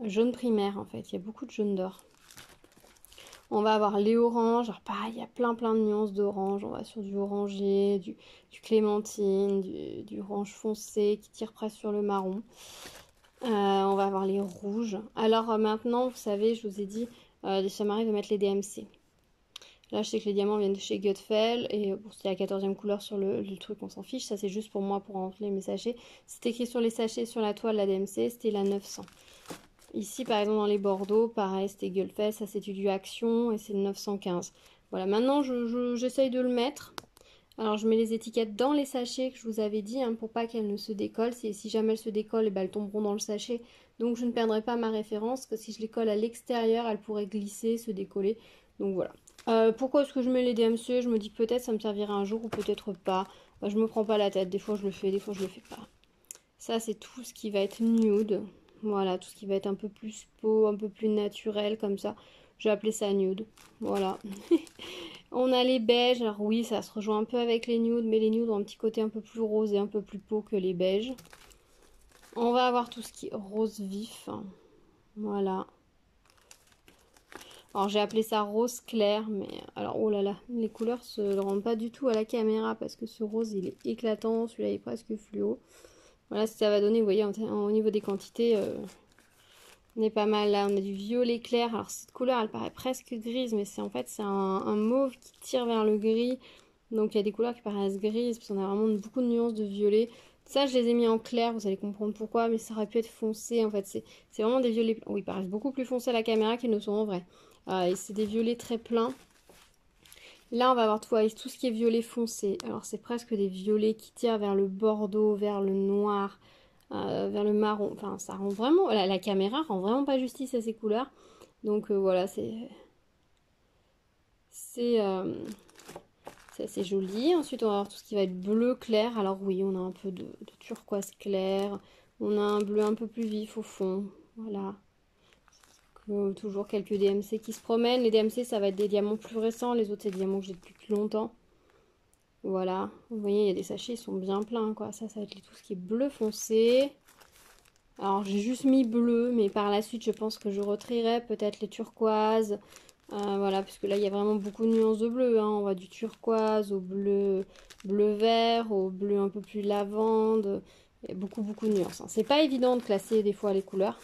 jaune primaire en fait, il y a beaucoup de jaune d'or. On va avoir les oranges, alors pareil, il y a plein de nuances d'orange, on va sur du orangé, du clémentine, du orange foncé qui tire presque sur le marron. On va avoir les rouges. Alors maintenant, vous savez, je vous ai dit, ça m'arrive de mettre les DMC. Là, je sais que les diamants viennent de chez Gutfeld. Et bon, c'est la 14e couleur sur le truc, on s'en fiche. Ça, c'est juste pour moi, pour remplir mes sachets. C'est écrit sur les sachets, sur la toile, la DMC, c'était la 900. Ici, par exemple, dans les Bordeaux, pareil, c'était Gutfeld. Ça, c'est du Action et c'est le 915. Voilà, maintenant, j'essaye de le mettre. Alors, je mets les étiquettes dans les sachets que je vous avais dit, hein, pour pas qu'elles ne se décollent. Si jamais elles se décollent, ben, elles tomberont dans le sachet. Donc, je ne perdrai pas ma référence, que si je les colle à l'extérieur, elles pourraient glisser, se décoller. Donc, voilà. Pourquoi est-ce que je mets les DMC? Je me dis que peut-être ça me servira un jour ou peut-être pas. Je me prends pas la tête. Des fois, je le fais, des fois, je le fais pas. Ça, c'est tout ce qui va être nude. Voilà, tout ce qui va être un peu plus peau, un peu plus naturel, comme ça. Je vais appeler ça nude. Voilà. On a les beiges. Alors oui, ça se rejoint un peu avec les nudes, mais les nudes ont un petit côté un peu plus rose et un peu plus peau que les beiges. On va avoir tout ce qui est rose vif. Voilà. Alors j'ai appelé ça rose clair, mais alors oh là là, les couleurs se rendent pas du tout à la caméra parce que ce rose il est éclatant, celui-là est presque fluo. Voilà ce que ça va donner, vous voyez, au niveau des quantités, on est pas mal là. On a du violet clair, alors cette couleur elle paraît presque grise, mais c'est en fait c'est un mauve qui tire vers le gris. Donc il y a des couleurs qui paraissent grises, puis on a vraiment beaucoup de nuances de violet. Ça, je les ai mis en clair, vous allez comprendre pourquoi, mais ça aurait pu être foncé. En fait, c'est vraiment des violets. Oui, ils paraissent beaucoup plus foncés à la caméra qu'ils ne sont en vrai. Et c'est des violets très pleins. Là, on va avoir tout ce qui est violet foncé. Alors, c'est presque des violets qui tirent vers le bordeaux, vers le noir, vers le marron. Enfin, ça rend vraiment... La caméra rend vraiment pas justice à ces couleurs. Donc, voilà, c'est assez joli. Ensuite, on va avoir tout ce qui va être bleu clair. Alors oui, on a un peu de turquoise clair. On a un bleu un peu plus vif au fond. Voilà. Toujours quelques DMC qui se promènent. Les DMC, ça va être des diamants plus récents. Les autres, c'est des diamants que j'ai depuis plus longtemps. Voilà. Vous voyez, il y a des sachets, ils sont bien pleins, quoi. Ça va être tout ce qui est bleu foncé. Alors, j'ai juste mis bleu, mais par la suite, je pense que je retrierai peut-être les turquoises. Voilà, parce que là, il y a vraiment beaucoup de nuances de bleu. Hein. On va du turquoise au bleu vert, au bleu un peu plus lavande. Il y a beaucoup de nuances. Hein. C'est pas évident de classer des fois les couleurs.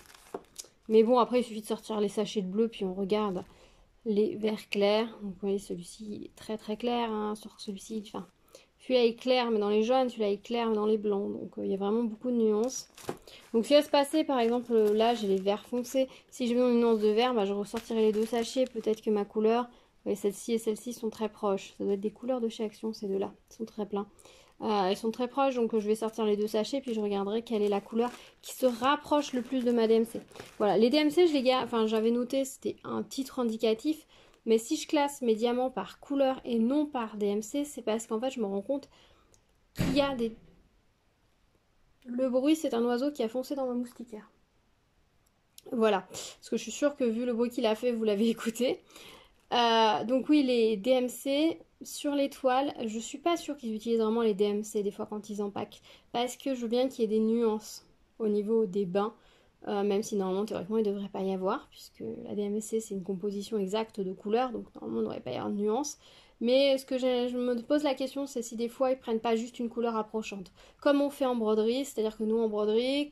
Mais bon, après, il suffit de sortir les sachets de bleu, puis on regarde les verts clairs. Donc, vous voyez, celui-ci est très clair. Hein, sur celui-ci, enfin, celui-là est clair, mais dans les jaunes. Celui-là est clair, mais dans les blancs. Donc, il y a vraiment beaucoup de nuances. Donc, ce qui va se passer, par exemple, là, j'ai les verts foncés. Si je veux une nuance de vert, bah, je ressortirai les deux sachets. Peut-être que ma couleur, vous voyez, celle-ci et celle-ci sont très proches. Ça doit être des couleurs de chez Action, ces deux-là. Ils sont très pleins. Elles sont très proches, donc je vais sortir les deux sachets, puis je regarderai quelle est la couleur qui se rapproche le plus de ma DMC. Voilà, les DMC, je les garde, enfin j'avais noté, c'était un titre indicatif, mais si je classe mes diamants par couleur et non par DMC, c'est parce qu'en fait je me rends compte qu'il y a des... Le bruit, c'est un oiseau qui a foncé dans ma moustiquaire. Voilà, parce que je suis sûre que vu le bruit qu'il a fait, vous l'avez écouté. Donc oui, les DMC sur les toiles, je suis pas sûre qu'ils utilisent vraiment les DMC des fois quand ils empaquent, parce que je veux bien qu'il y ait des nuances au niveau des bains, même si normalement théoriquement il ne devrait pas y avoir, puisque la DMC c'est une composition exacte de couleurs, donc normalement il ne devrait pas y avoir de nuances. Mais ce que je me pose la question, c'est si des fois ils prennent pas juste une couleur approchante, comme on fait en broderie, c'est-à-dire que nous en broderie,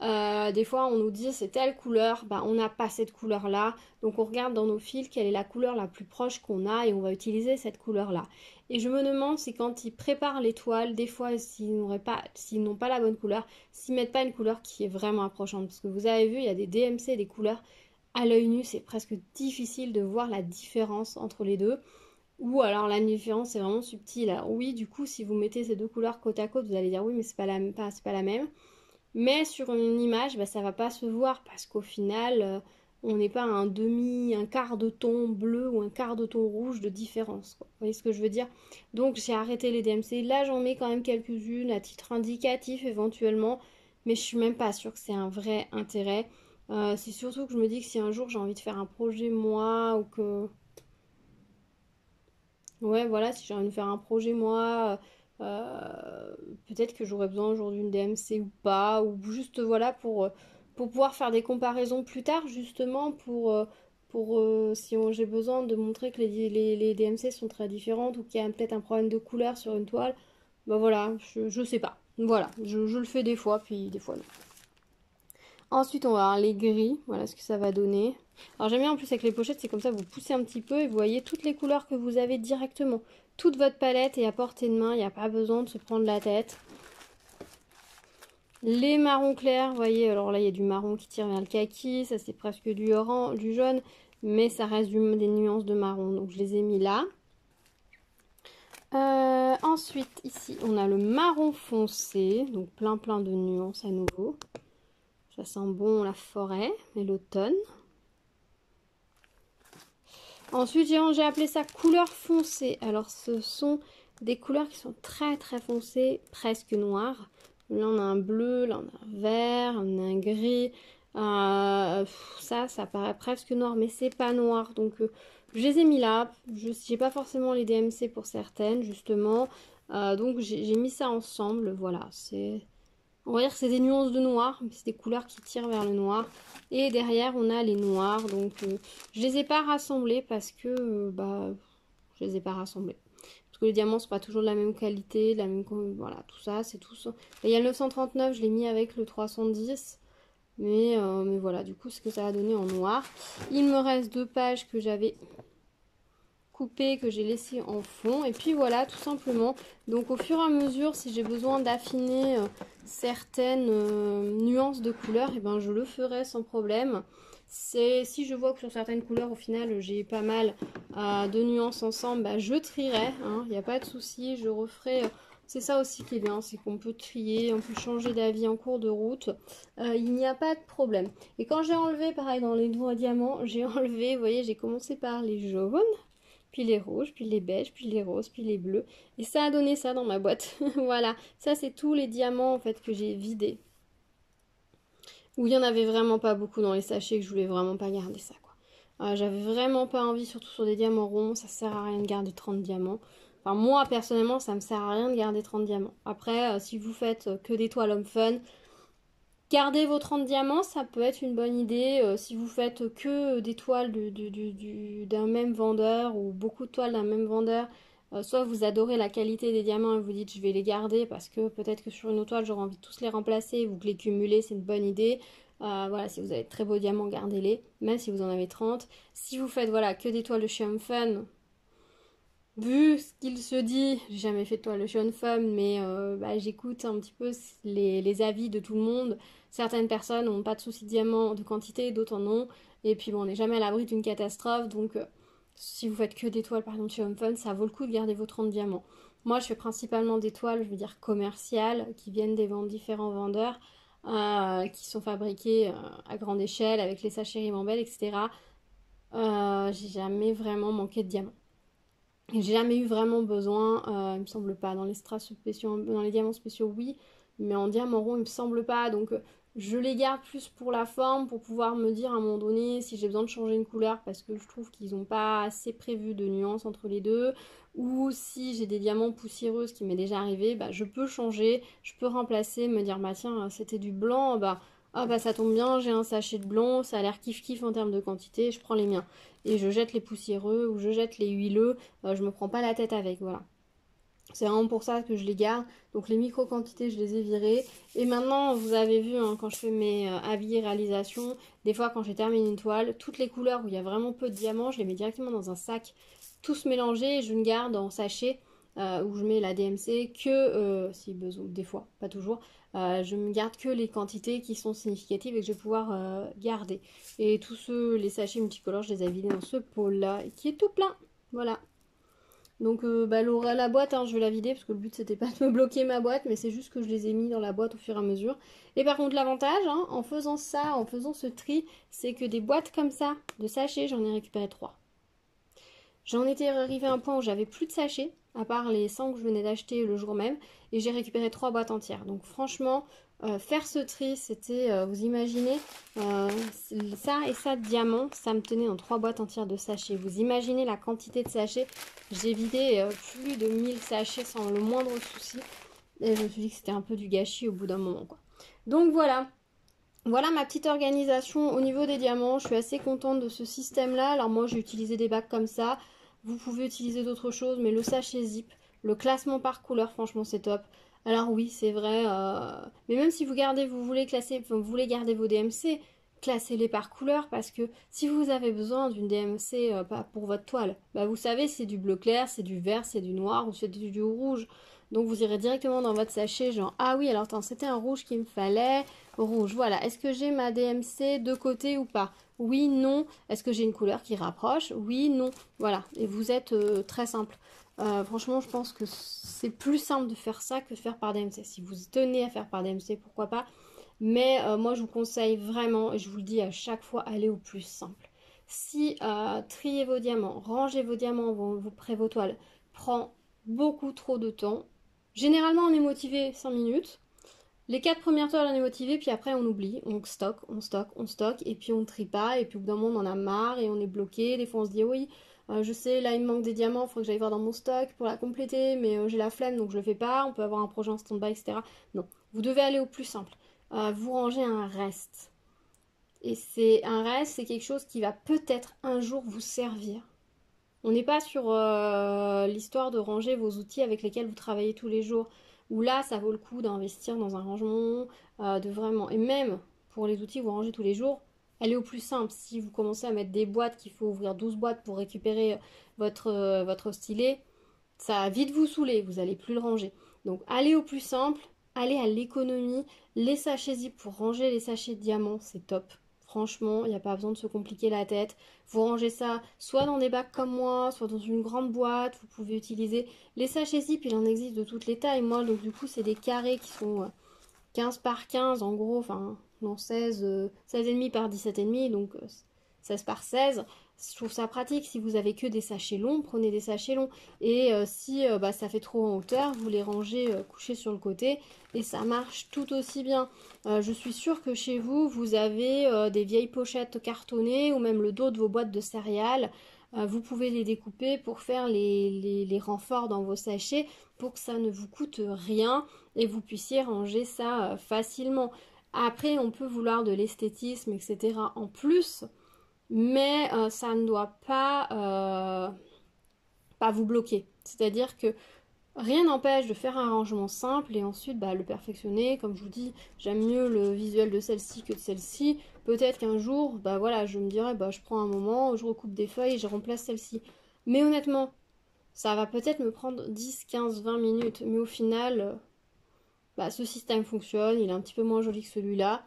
des fois on nous dit c'est telle couleur, bah, on n'a pas cette couleur là, donc on regarde dans nos fils quelle est la couleur la plus proche qu'on a et on va utiliser cette couleur là. Et je me demande si quand ils préparent les toiles, des fois s'ils n'ont pas la bonne couleur, s'ils mettent pas une couleur qui est vraiment approchante. Parce que vous avez vu, il y a des DMC, des couleurs, à l'œil nu c'est presque difficile de voir la différence entre les deux. Ou alors la différence est vraiment subtile. Alors oui, du coup si vous mettez ces deux couleurs côte à côte, vous allez dire oui mais c'est pas la même. Mais sur une image, bah, ça va pas se voir parce qu'au final, on n'est pas à un quart de ton bleu ou un quart de ton rouge de différence. Quoi. Vous voyez ce que je veux dire? Donc j'ai arrêté les DMC. Là, j'en mets quand même quelques-unes à titre indicatif éventuellement, mais je suis même pas sûre que c'est un vrai intérêt. C'est surtout que je me dis que si un jour j'ai envie de faire un projet moi ou que... Ouais, voilà, si j'ai envie de faire un projet moi... peut-être que j'aurais besoin aujourd'hui d'une DMC ou pas, ou juste voilà pour pour pouvoir faire des comparaisons plus tard, justement, si j'ai besoin de montrer que les DMC sont très différentes ou qu'il y a peut-être un problème de couleur sur une toile. Bah voilà, je sais pas. Voilà, je le fais des fois, puis des fois non. Ensuite, on va avoir les gris. Voilà ce que ça va donner. Alors j'aime bien en plus avec les pochettes, c'est comme ça, vous poussez un petit peu et vous voyez toutes les couleurs que vous avez directement. Toute votre palette est à portée de main, il n'y a pas besoin de se prendre la tête. Les marrons clairs, vous voyez, alors là il y a du marron qui tire vers le kaki, ça c'est presque du orange, du jaune, mais ça reste des nuances de marron, donc je les ai mis là. Ensuite, ici, on a le marron foncé, donc plein de nuances à nouveau. Ça sent bon la forêt et l'automne. Ensuite, j'ai appelé ça couleur foncée. Alors, ce sont des couleurs qui sont très foncées, presque noires. Là, on a un bleu, là, on a un vert, on a un gris. Ça paraît presque noir, mais c'est pas noir. Donc, je les ai mis là. Je n'ai pas forcément les DMC pour certaines, justement. Donc, j'ai mis ça ensemble. Voilà, on va dire que c'est des nuances de noir, mais c'est des couleurs qui tirent vers le noir. Et derrière, on a les noirs. Donc, je les ai pas rassemblés parce que, je les ai pas rassemblés. Parce que les diamants sont pas toujours de la même qualité, de la même... Voilà, tout ça, c'est tout ça. Il y a le 939, je l'ai mis avec le 310. Mais voilà, du coup, ce que ça a donné en noir. Il me reste 2 pages que j'avais coupées, que j'ai laissées en fond. Et puis voilà, tout simplement. Donc au fur et à mesure, si j'ai besoin d'affiner certaines nuances de couleurs, et ben je le ferai sans problème. Si je vois que sur certaines couleurs, au final, j'ai pas mal de nuances ensemble, bah, je trierai. Il n'y a pas de souci, je referai... C'est ça aussi qui est bien, c'est qu'on peut trier, on peut changer d'avis en cours de route. Il n'y a pas de problème. Et quand j'ai enlevé, pareil, dans les doigts diamants, j'ai enlevé, vous voyez, j'ai commencé par les jaunes, puis les rouges, puis les beiges, puis les roses, puis les bleus. Et ça a donné ça dans ma boîte. Voilà, ça c'est tous les diamants en fait que j'ai vidés. Où il n'y en avait vraiment pas beaucoup dans les sachets, que je voulais vraiment pas garder ça, quoi. J'avais vraiment pas envie, surtout sur des diamants ronds, ça sert à rien de garder 30 diamants. Enfin, moi, personnellement, ça me sert à rien de garder 30 diamants. Après, si vous faites que des toiles homme fun, gardez vos 30 diamants, ça peut être une bonne idée. Si vous faites que des toiles d'un même vendeur ou beaucoup de toiles d'un même vendeur, soit vous adorez la qualité des diamants et vous dites je vais les garder parce que peut-être que sur une autre toile j'aurai envie de tous les remplacer, vous les cumulez, c'est une bonne idée. Voilà, si vous avez de très beaux diamants, gardez-les, même si vous en avez 30. Si vous faites voilà, que des toiles de chez Home Fun, vu ce qu'il se dit, j'ai jamais fait de toile de chez Home Fun, mais j'écoute un petit peu les avis de tout le monde. Certaines personnes n'ont pas de soucis de diamants de quantité, d'autres en ont. Et puis bon, on n'est jamais à l'abri d'une catastrophe, donc si vous faites que des toiles par exemple chez Home Fun, ça vaut le coup de garder vos 30 diamants. Moi, je fais principalement des toiles, je veux dire commerciales, qui viennent des différents vendeurs, qui sont fabriquées à grande échelle, avec les sachets Ribambelle, etc. J'ai jamais vraiment manqué de diamants. J'ai jamais eu vraiment besoin, il me semble pas. Dans les strass spéciaux, dans les diamants spéciaux, oui, mais en diamant rond, il me semble pas. Donc, je les garde plus pour la forme, pour pouvoir me dire à un moment donné si j'ai besoin de changer une couleur parce que je trouve qu'ils n'ont pas assez prévu de nuances entre les deux. Ou si j'ai des diamants poussiéreux, ce qui m'est déjà arrivé, je peux changer, je peux remplacer, me dire, tiens, c'était du blanc, ça tombe bien, j'ai un sachet de blanc, ça a l'air kiff-kiff en termes de quantité, je prends les miens. Et je jette les poussiéreux ou je jette les huileux, je me prends pas la tête avec, voilà. C'est vraiment pour ça que je les garde. Donc les micro-quantités, je les ai virées. Et maintenant, vous avez vu, quand je fais mes avis et réalisations, des fois quand j'ai terminé une toile, toutes les couleurs où il y a vraiment peu de diamants, je les mets directement dans un sac, tous mélangés, et je ne garde en sachet où je mets la DMC que, si besoin, des fois, pas toujours, je me garde que les quantités qui sont significatives et que je vais pouvoir garder. Et tous les sachets multicolores, je les ai vidés dans ce pot-là, qui est tout plein. Voilà. Donc la boîte, je vais la vider parce que le but c'était pas de me bloquer ma boîte, mais c'est juste que je les ai mis dans la boîte au fur et à mesure. Et par contre l'avantage, en faisant ça, en faisant ce tri, c'est que des boîtes comme ça, de sachets, j'en ai récupéré 3. J'en étais arrivée à un point où j'avais plus de sachets, à part les 100 que je venais d'acheter le jour même, et j'ai récupéré 3 boîtes entières. Donc franchement, faire ce tri, c'était, vous imaginez, ça et ça de diamants, ça me tenait en 3 boîtes entières de sachets. Vous imaginez la quantité de sachets. J'ai vidé plus de 1000 sachets sans le moindre souci. Et je me suis dit que c'était un peu du gâchis au bout d'un moment, quoi. Donc voilà. Voilà ma petite organisation au niveau des diamants. Je suis assez contente de ce système-là. Alors moi, j'ai utilisé des bacs comme ça. Vous pouvez utiliser d'autres choses, mais le sachet zip, le classement par couleur, franchement, c'est top. Alors oui, c'est vrai. Mais même si vous voulez classer, enfin, vous voulez garder vos DMC, classez-les par couleur parce que si vous avez besoin d'une DMC pour votre toile, bah vous savez, c'est du bleu clair, c'est du vert, c'est du noir ou c'est du rouge. Donc vous irez directement dans votre sachet, genre ah oui, alors attends, c'était un rouge qu'il me fallait. Rouge, voilà. Est-ce que j'ai ma DMC de côté ou pas? Oui, non. Est-ce que j'ai une couleur qui rapproche? Oui, non. Voilà. Et vous êtes très simple. Franchement, je pense que c'est plus simple de faire ça que de faire par DMC. Si vous tenez à faire par DMC, pourquoi pas. Mais moi, je vous conseille vraiment, et je vous le dis à chaque fois, allez au plus simple. Si trier vos diamants, ranger vos diamants près vos toiles prend beaucoup trop de temps, généralement on est motivé 5 minutes. Les 4 premières toiles, on est motivé, puis après on oublie, on stocke, et puis on ne trie pas, et puis au bout d'un moment on en a marre et on est bloqué. Des fois on se dit oui, je sais, là il me manque des diamants, il faut que j'aille voir dans mon stock pour la compléter, mais j'ai la flemme donc je le fais pas. On peut avoir un projet en stand-by, etc. Non, vous devez aller au plus simple. Vous rangez un reste. Et c'est un reste, c'est quelque chose qui va peut-être un jour vous servir. On n'est pas sur l'histoire de ranger vos outils avec lesquels vous travaillez tous les jours. Où là, ça vaut le coup d'investir dans un rangement, de vraiment. Et même pour les outils que vous rangez tous les jours, allez au plus simple. Si vous commencez à mettre des boîtes, qu'il faut ouvrir 12 boîtes pour récupérer votre stylet, ça va vite vous saouler, vous n'allez plus le ranger. Donc allez au plus simple, allez à l'économie. Les sachets zip pour ranger les sachets de diamants, c'est top. Franchement, il n'y a pas besoin de se compliquer la tête. Vous rangez ça soit dans des bacs comme moi, soit dans une grande boîte. Vous pouvez utiliser les sachets zip, il en existe de toutes les tailles. Moi, donc du coup, c'est des carrés qui sont 15 par 15 en gros, enfin non 16,5 par 17,5, donc 16 par 16. Je trouve ça pratique. Si vous avez que des sachets longs, prenez des sachets longs. Et si ça fait trop en hauteur, vous les rangez couchés sur le côté et ça marche tout aussi bien. Je suis sûre que chez vous, vous avez des vieilles pochettes cartonnées ou même le dos de vos boîtes de céréales. Vous pouvez les découper pour faire les renforts dans vos sachets pour que ça ne vous coûte rien et vous puissiez ranger ça facilement. Après, on peut vouloir de l'esthétisme, etc. en plus, mais ça ne doit pas vous bloquer. C'est-à-dire que rien n'empêche de faire un rangement simple et ensuite le perfectionner. Comme je vous dis, j'aime mieux le visuel de celle-ci que de celle-ci. Peut-être qu'un jour, voilà, je me dirais, je prends un moment, je recoupe des feuilles et je remplace celle-ci. Mais honnêtement, ça va peut-être me prendre 10, 15, 20 minutes. Mais au final, ce système fonctionne, il est un petit peu moins joli que celui-là.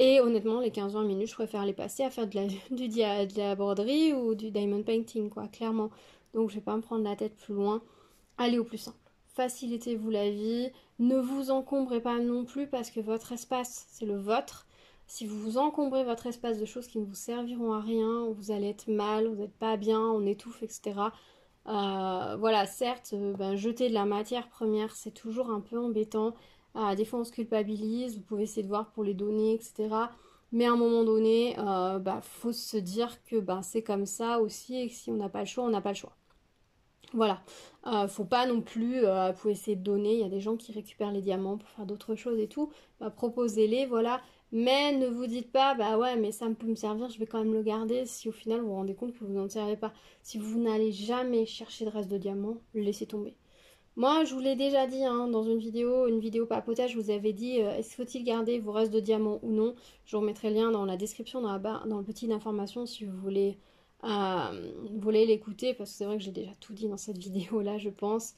Et honnêtement, les 15-20 minutes, je préfère les passer à faire de la broderie ou du diamond painting, quoi, clairement. Donc je vais pas me prendre la tête plus loin. Allez au plus simple. Facilitez-vous la vie. Ne vous encombrez pas non plus parce que votre espace, c'est le vôtre. Si vous vous encombrez votre espace de choses qui ne vous serviront à rien, vous allez être mal, vous n'êtes pas bien, on étouffe, etc. Voilà, certes, jeter de la matière première, c'est toujours un peu embêtant. Des fois, on se culpabilise, vous pouvez essayer de voir pour les données, etc. Mais à un moment donné, faut se dire que c'est comme ça aussi et que si on n'a pas le choix, on n'a pas le choix. Voilà, faut pas non plus, vous pouvez essayer de donner, il y a des gens qui récupèrent les diamants pour faire d'autres choses et tout, proposez-les, voilà. Mais ne vous dites pas, ouais, mais ça peut me servir, je vais quand même le garder, si au final vous vous rendez compte que vous n'en servez pas. Si vous n'allez jamais chercher de reste de diamants, laissez tomber. Moi, je vous l'ai déjà dit dans une vidéo papotage, je vous avais dit, est-ce qu'il faut-il garder vos restes de diamants ou non? Je vous remettrai le lien dans la description, dans le petit d'information si vous voulez l'écouter, parce que c'est vrai que j'ai déjà tout dit dans cette vidéo-là, je pense.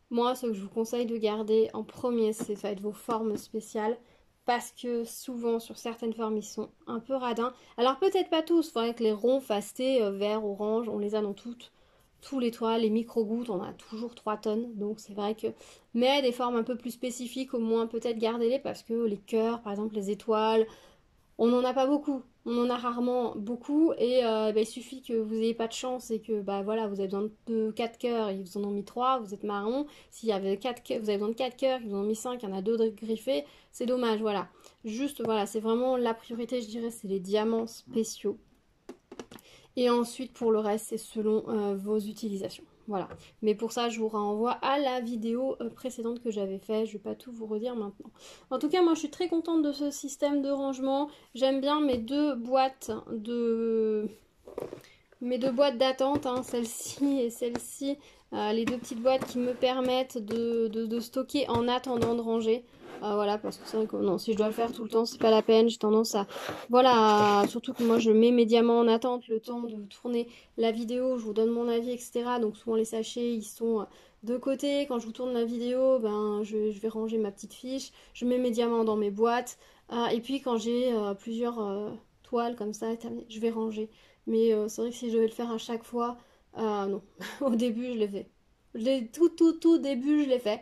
Moi, ce que je vous conseille de garder en premier, ça va être vos formes spéciales, parce que souvent, sur certaines formes, ils sont un peu radins. Alors peut-être pas tous, il faudrait que les ronds fastés, vert, orange, on les a dans tous les toits, les micro-gouttes, on a toujours 3 tonnes, donc c'est vrai que... Mais des formes un peu plus spécifiques, au moins peut-être gardez-les, parce que les cœurs, par exemple les étoiles, on n'en a pas beaucoup, on en a rarement beaucoup, et il suffit que vous n'ayez pas de chance et que voilà, vous avez besoin de 4 cœurs, ils vous en ont mis 3, vous êtes marron. S'il y avait vous avez besoin de 4 cœurs, ils vous en ont mis 5, il y en a 2 griffés, c'est dommage, voilà. Juste, voilà, c'est vraiment la priorité, je dirais, c'est les diamants spéciaux. Et ensuite, pour le reste, c'est selon vos utilisations. Voilà. Mais pour ça, je vous renvoie à la vidéo précédente que j'avais faite. Je ne vais pas tout vous redire maintenant. En tout cas, moi, je suis très contente de ce système de rangement. J'aime bien mes deux boîtes d'attente, hein, celle-ci et celle-ci. Les deux petites boîtes qui me permettent de stocker en attendant de ranger. Voilà, parce que c'est vrai que non, si je dois le faire tout le temps, c'est pas la peine. J'ai tendance à... Voilà, surtout que moi, je mets mes diamants en attente, le temps de tourner la vidéo, je vous donne mon avis, etc. Donc souvent, les sachets, ils sont de côté. Quand je vous tourne la vidéo, ben, je vais ranger ma petite fiche. Je mets mes diamants dans mes boîtes. Et puis, quand j'ai plusieurs toiles comme ça, je vais ranger. Mais c'est vrai que si je devais le faire à chaque fois, non. Au début, je l'ai fait. Tout début, je l'ai fait.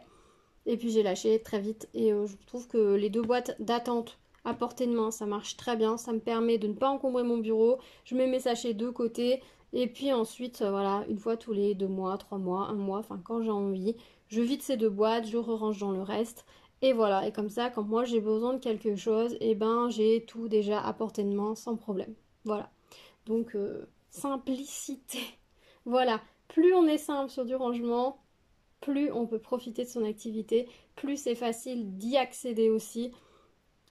Et puis j'ai lâché très vite. Et je trouve que les deux boîtes d'attente à portée de main, ça marche très bien. Ça me permet de ne pas encombrer mon bureau. Je mets mes sachets de côté. Et puis ensuite, voilà, une fois tous les 2 mois, 3 mois, 1 mois, enfin quand j'ai envie, je vide ces deux boîtes, je re-range dans le reste. Et voilà, et comme ça, quand moi j'ai besoin de quelque chose, et ben j'ai tout déjà à portée de main sans problème. Voilà. Donc, simplicité. Voilà, plus on est simple sur du rangement, plus on peut profiter de son activité, plus c'est facile d'y accéder aussi.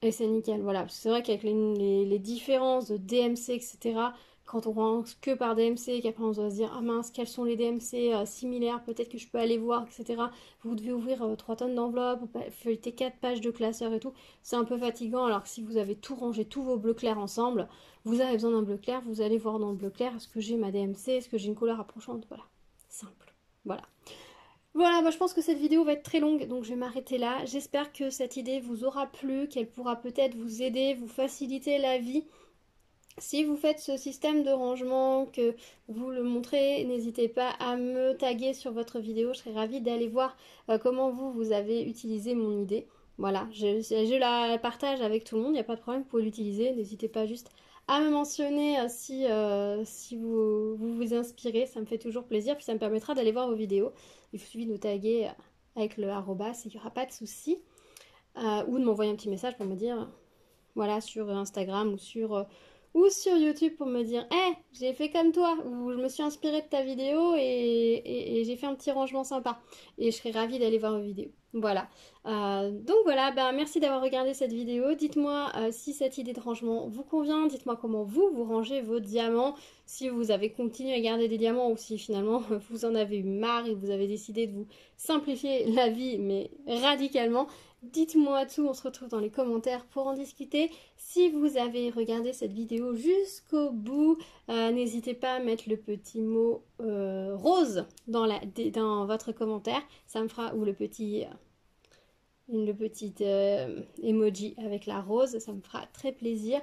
Et c'est nickel, voilà. C'est vrai qu'avec les différences de DMC, etc., quand on range que par DMC, qu'après on doit se dire, ah mince, quels sont les DMC similaires, peut-être que je peux aller voir, etc. Vous devez ouvrir 3 tonnes d'enveloppes, feuilleter 4 pages de classeur et tout. C'est un peu fatigant, alors que si vous avez tout rangé, tous vos bleus clairs ensemble, vous avez besoin d'un bleu clair, vous allez voir dans le bleu clair, est-ce que j'ai ma DMC, est-ce que j'ai une couleur approchante, voilà. Simple, voilà. Voilà, bah, je pense que cette vidéo va être très longue, donc je vais m'arrêter là. J'espère que cette idée vous aura plu, qu'elle pourra peut-être vous aider, vous faciliter la vie. Si vous faites ce système de rangement, que vous le montrez, n'hésitez pas à me taguer sur votre vidéo. Je serais ravie d'aller voir comment vous avez utilisé mon idée. Voilà, je la partage avec tout le monde, il n'y a pas de problème, vous pouvez l'utiliser. N'hésitez pas juste à me mentionner si vous inspirez, ça me fait toujours plaisir. Puis ça me permettra d'aller voir vos vidéos. Il suffit de me taguer avec le arrobas, il n'y aura pas de souci. Ou de m'envoyer un petit message pour me dire, voilà, sur Instagram ou sur YouTube pour me dire hey, j'ai fait comme toi, ou je me suis inspirée de ta vidéo et j'ai fait un petit rangement sympa. Et je serais ravie d'aller voir vos vidéos. Voilà. Donc voilà, merci d'avoir regardé cette vidéo. Dites-moi si cette idée de rangement vous convient. Dites-moi comment vous rangez vos diamants. Si vous avez continué à garder des diamants ou si finalement vous en avez eu marre et vous avez décidé de vous simplifier la vie, mais radicalement. Dites-moi tout, on se retrouve dans les commentaires pour en discuter. Si vous avez regardé cette vidéo jusqu'au bout, n'hésitez pas à mettre le petit mot rose dans votre commentaire. Ça me fera, ou le petit emoji avec la rose, ça me fera très plaisir.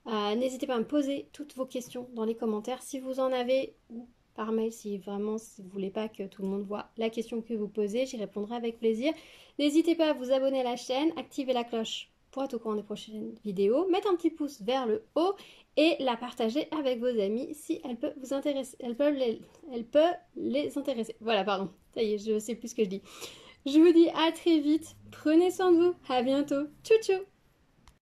N'hésitez pas à me poser toutes vos questions dans les commentaires si vous en avez, ou par mail si vraiment si vous ne voulez pas que tout le monde voit la question que vous posez, j'y répondrai avec plaisir. N'hésitez pas à vous abonner à la chaîne, activer la cloche pour être au courant des prochaines vidéos, mettre un petit pouce vers le haut et la partager avec vos amis si elle peut vous intéresser. Elle peut les intéresser. Voilà, pardon. Ça y est, je sais plus ce que je dis. Je vous dis à très vite. Prenez soin de vous. À bientôt. Tchou tchou.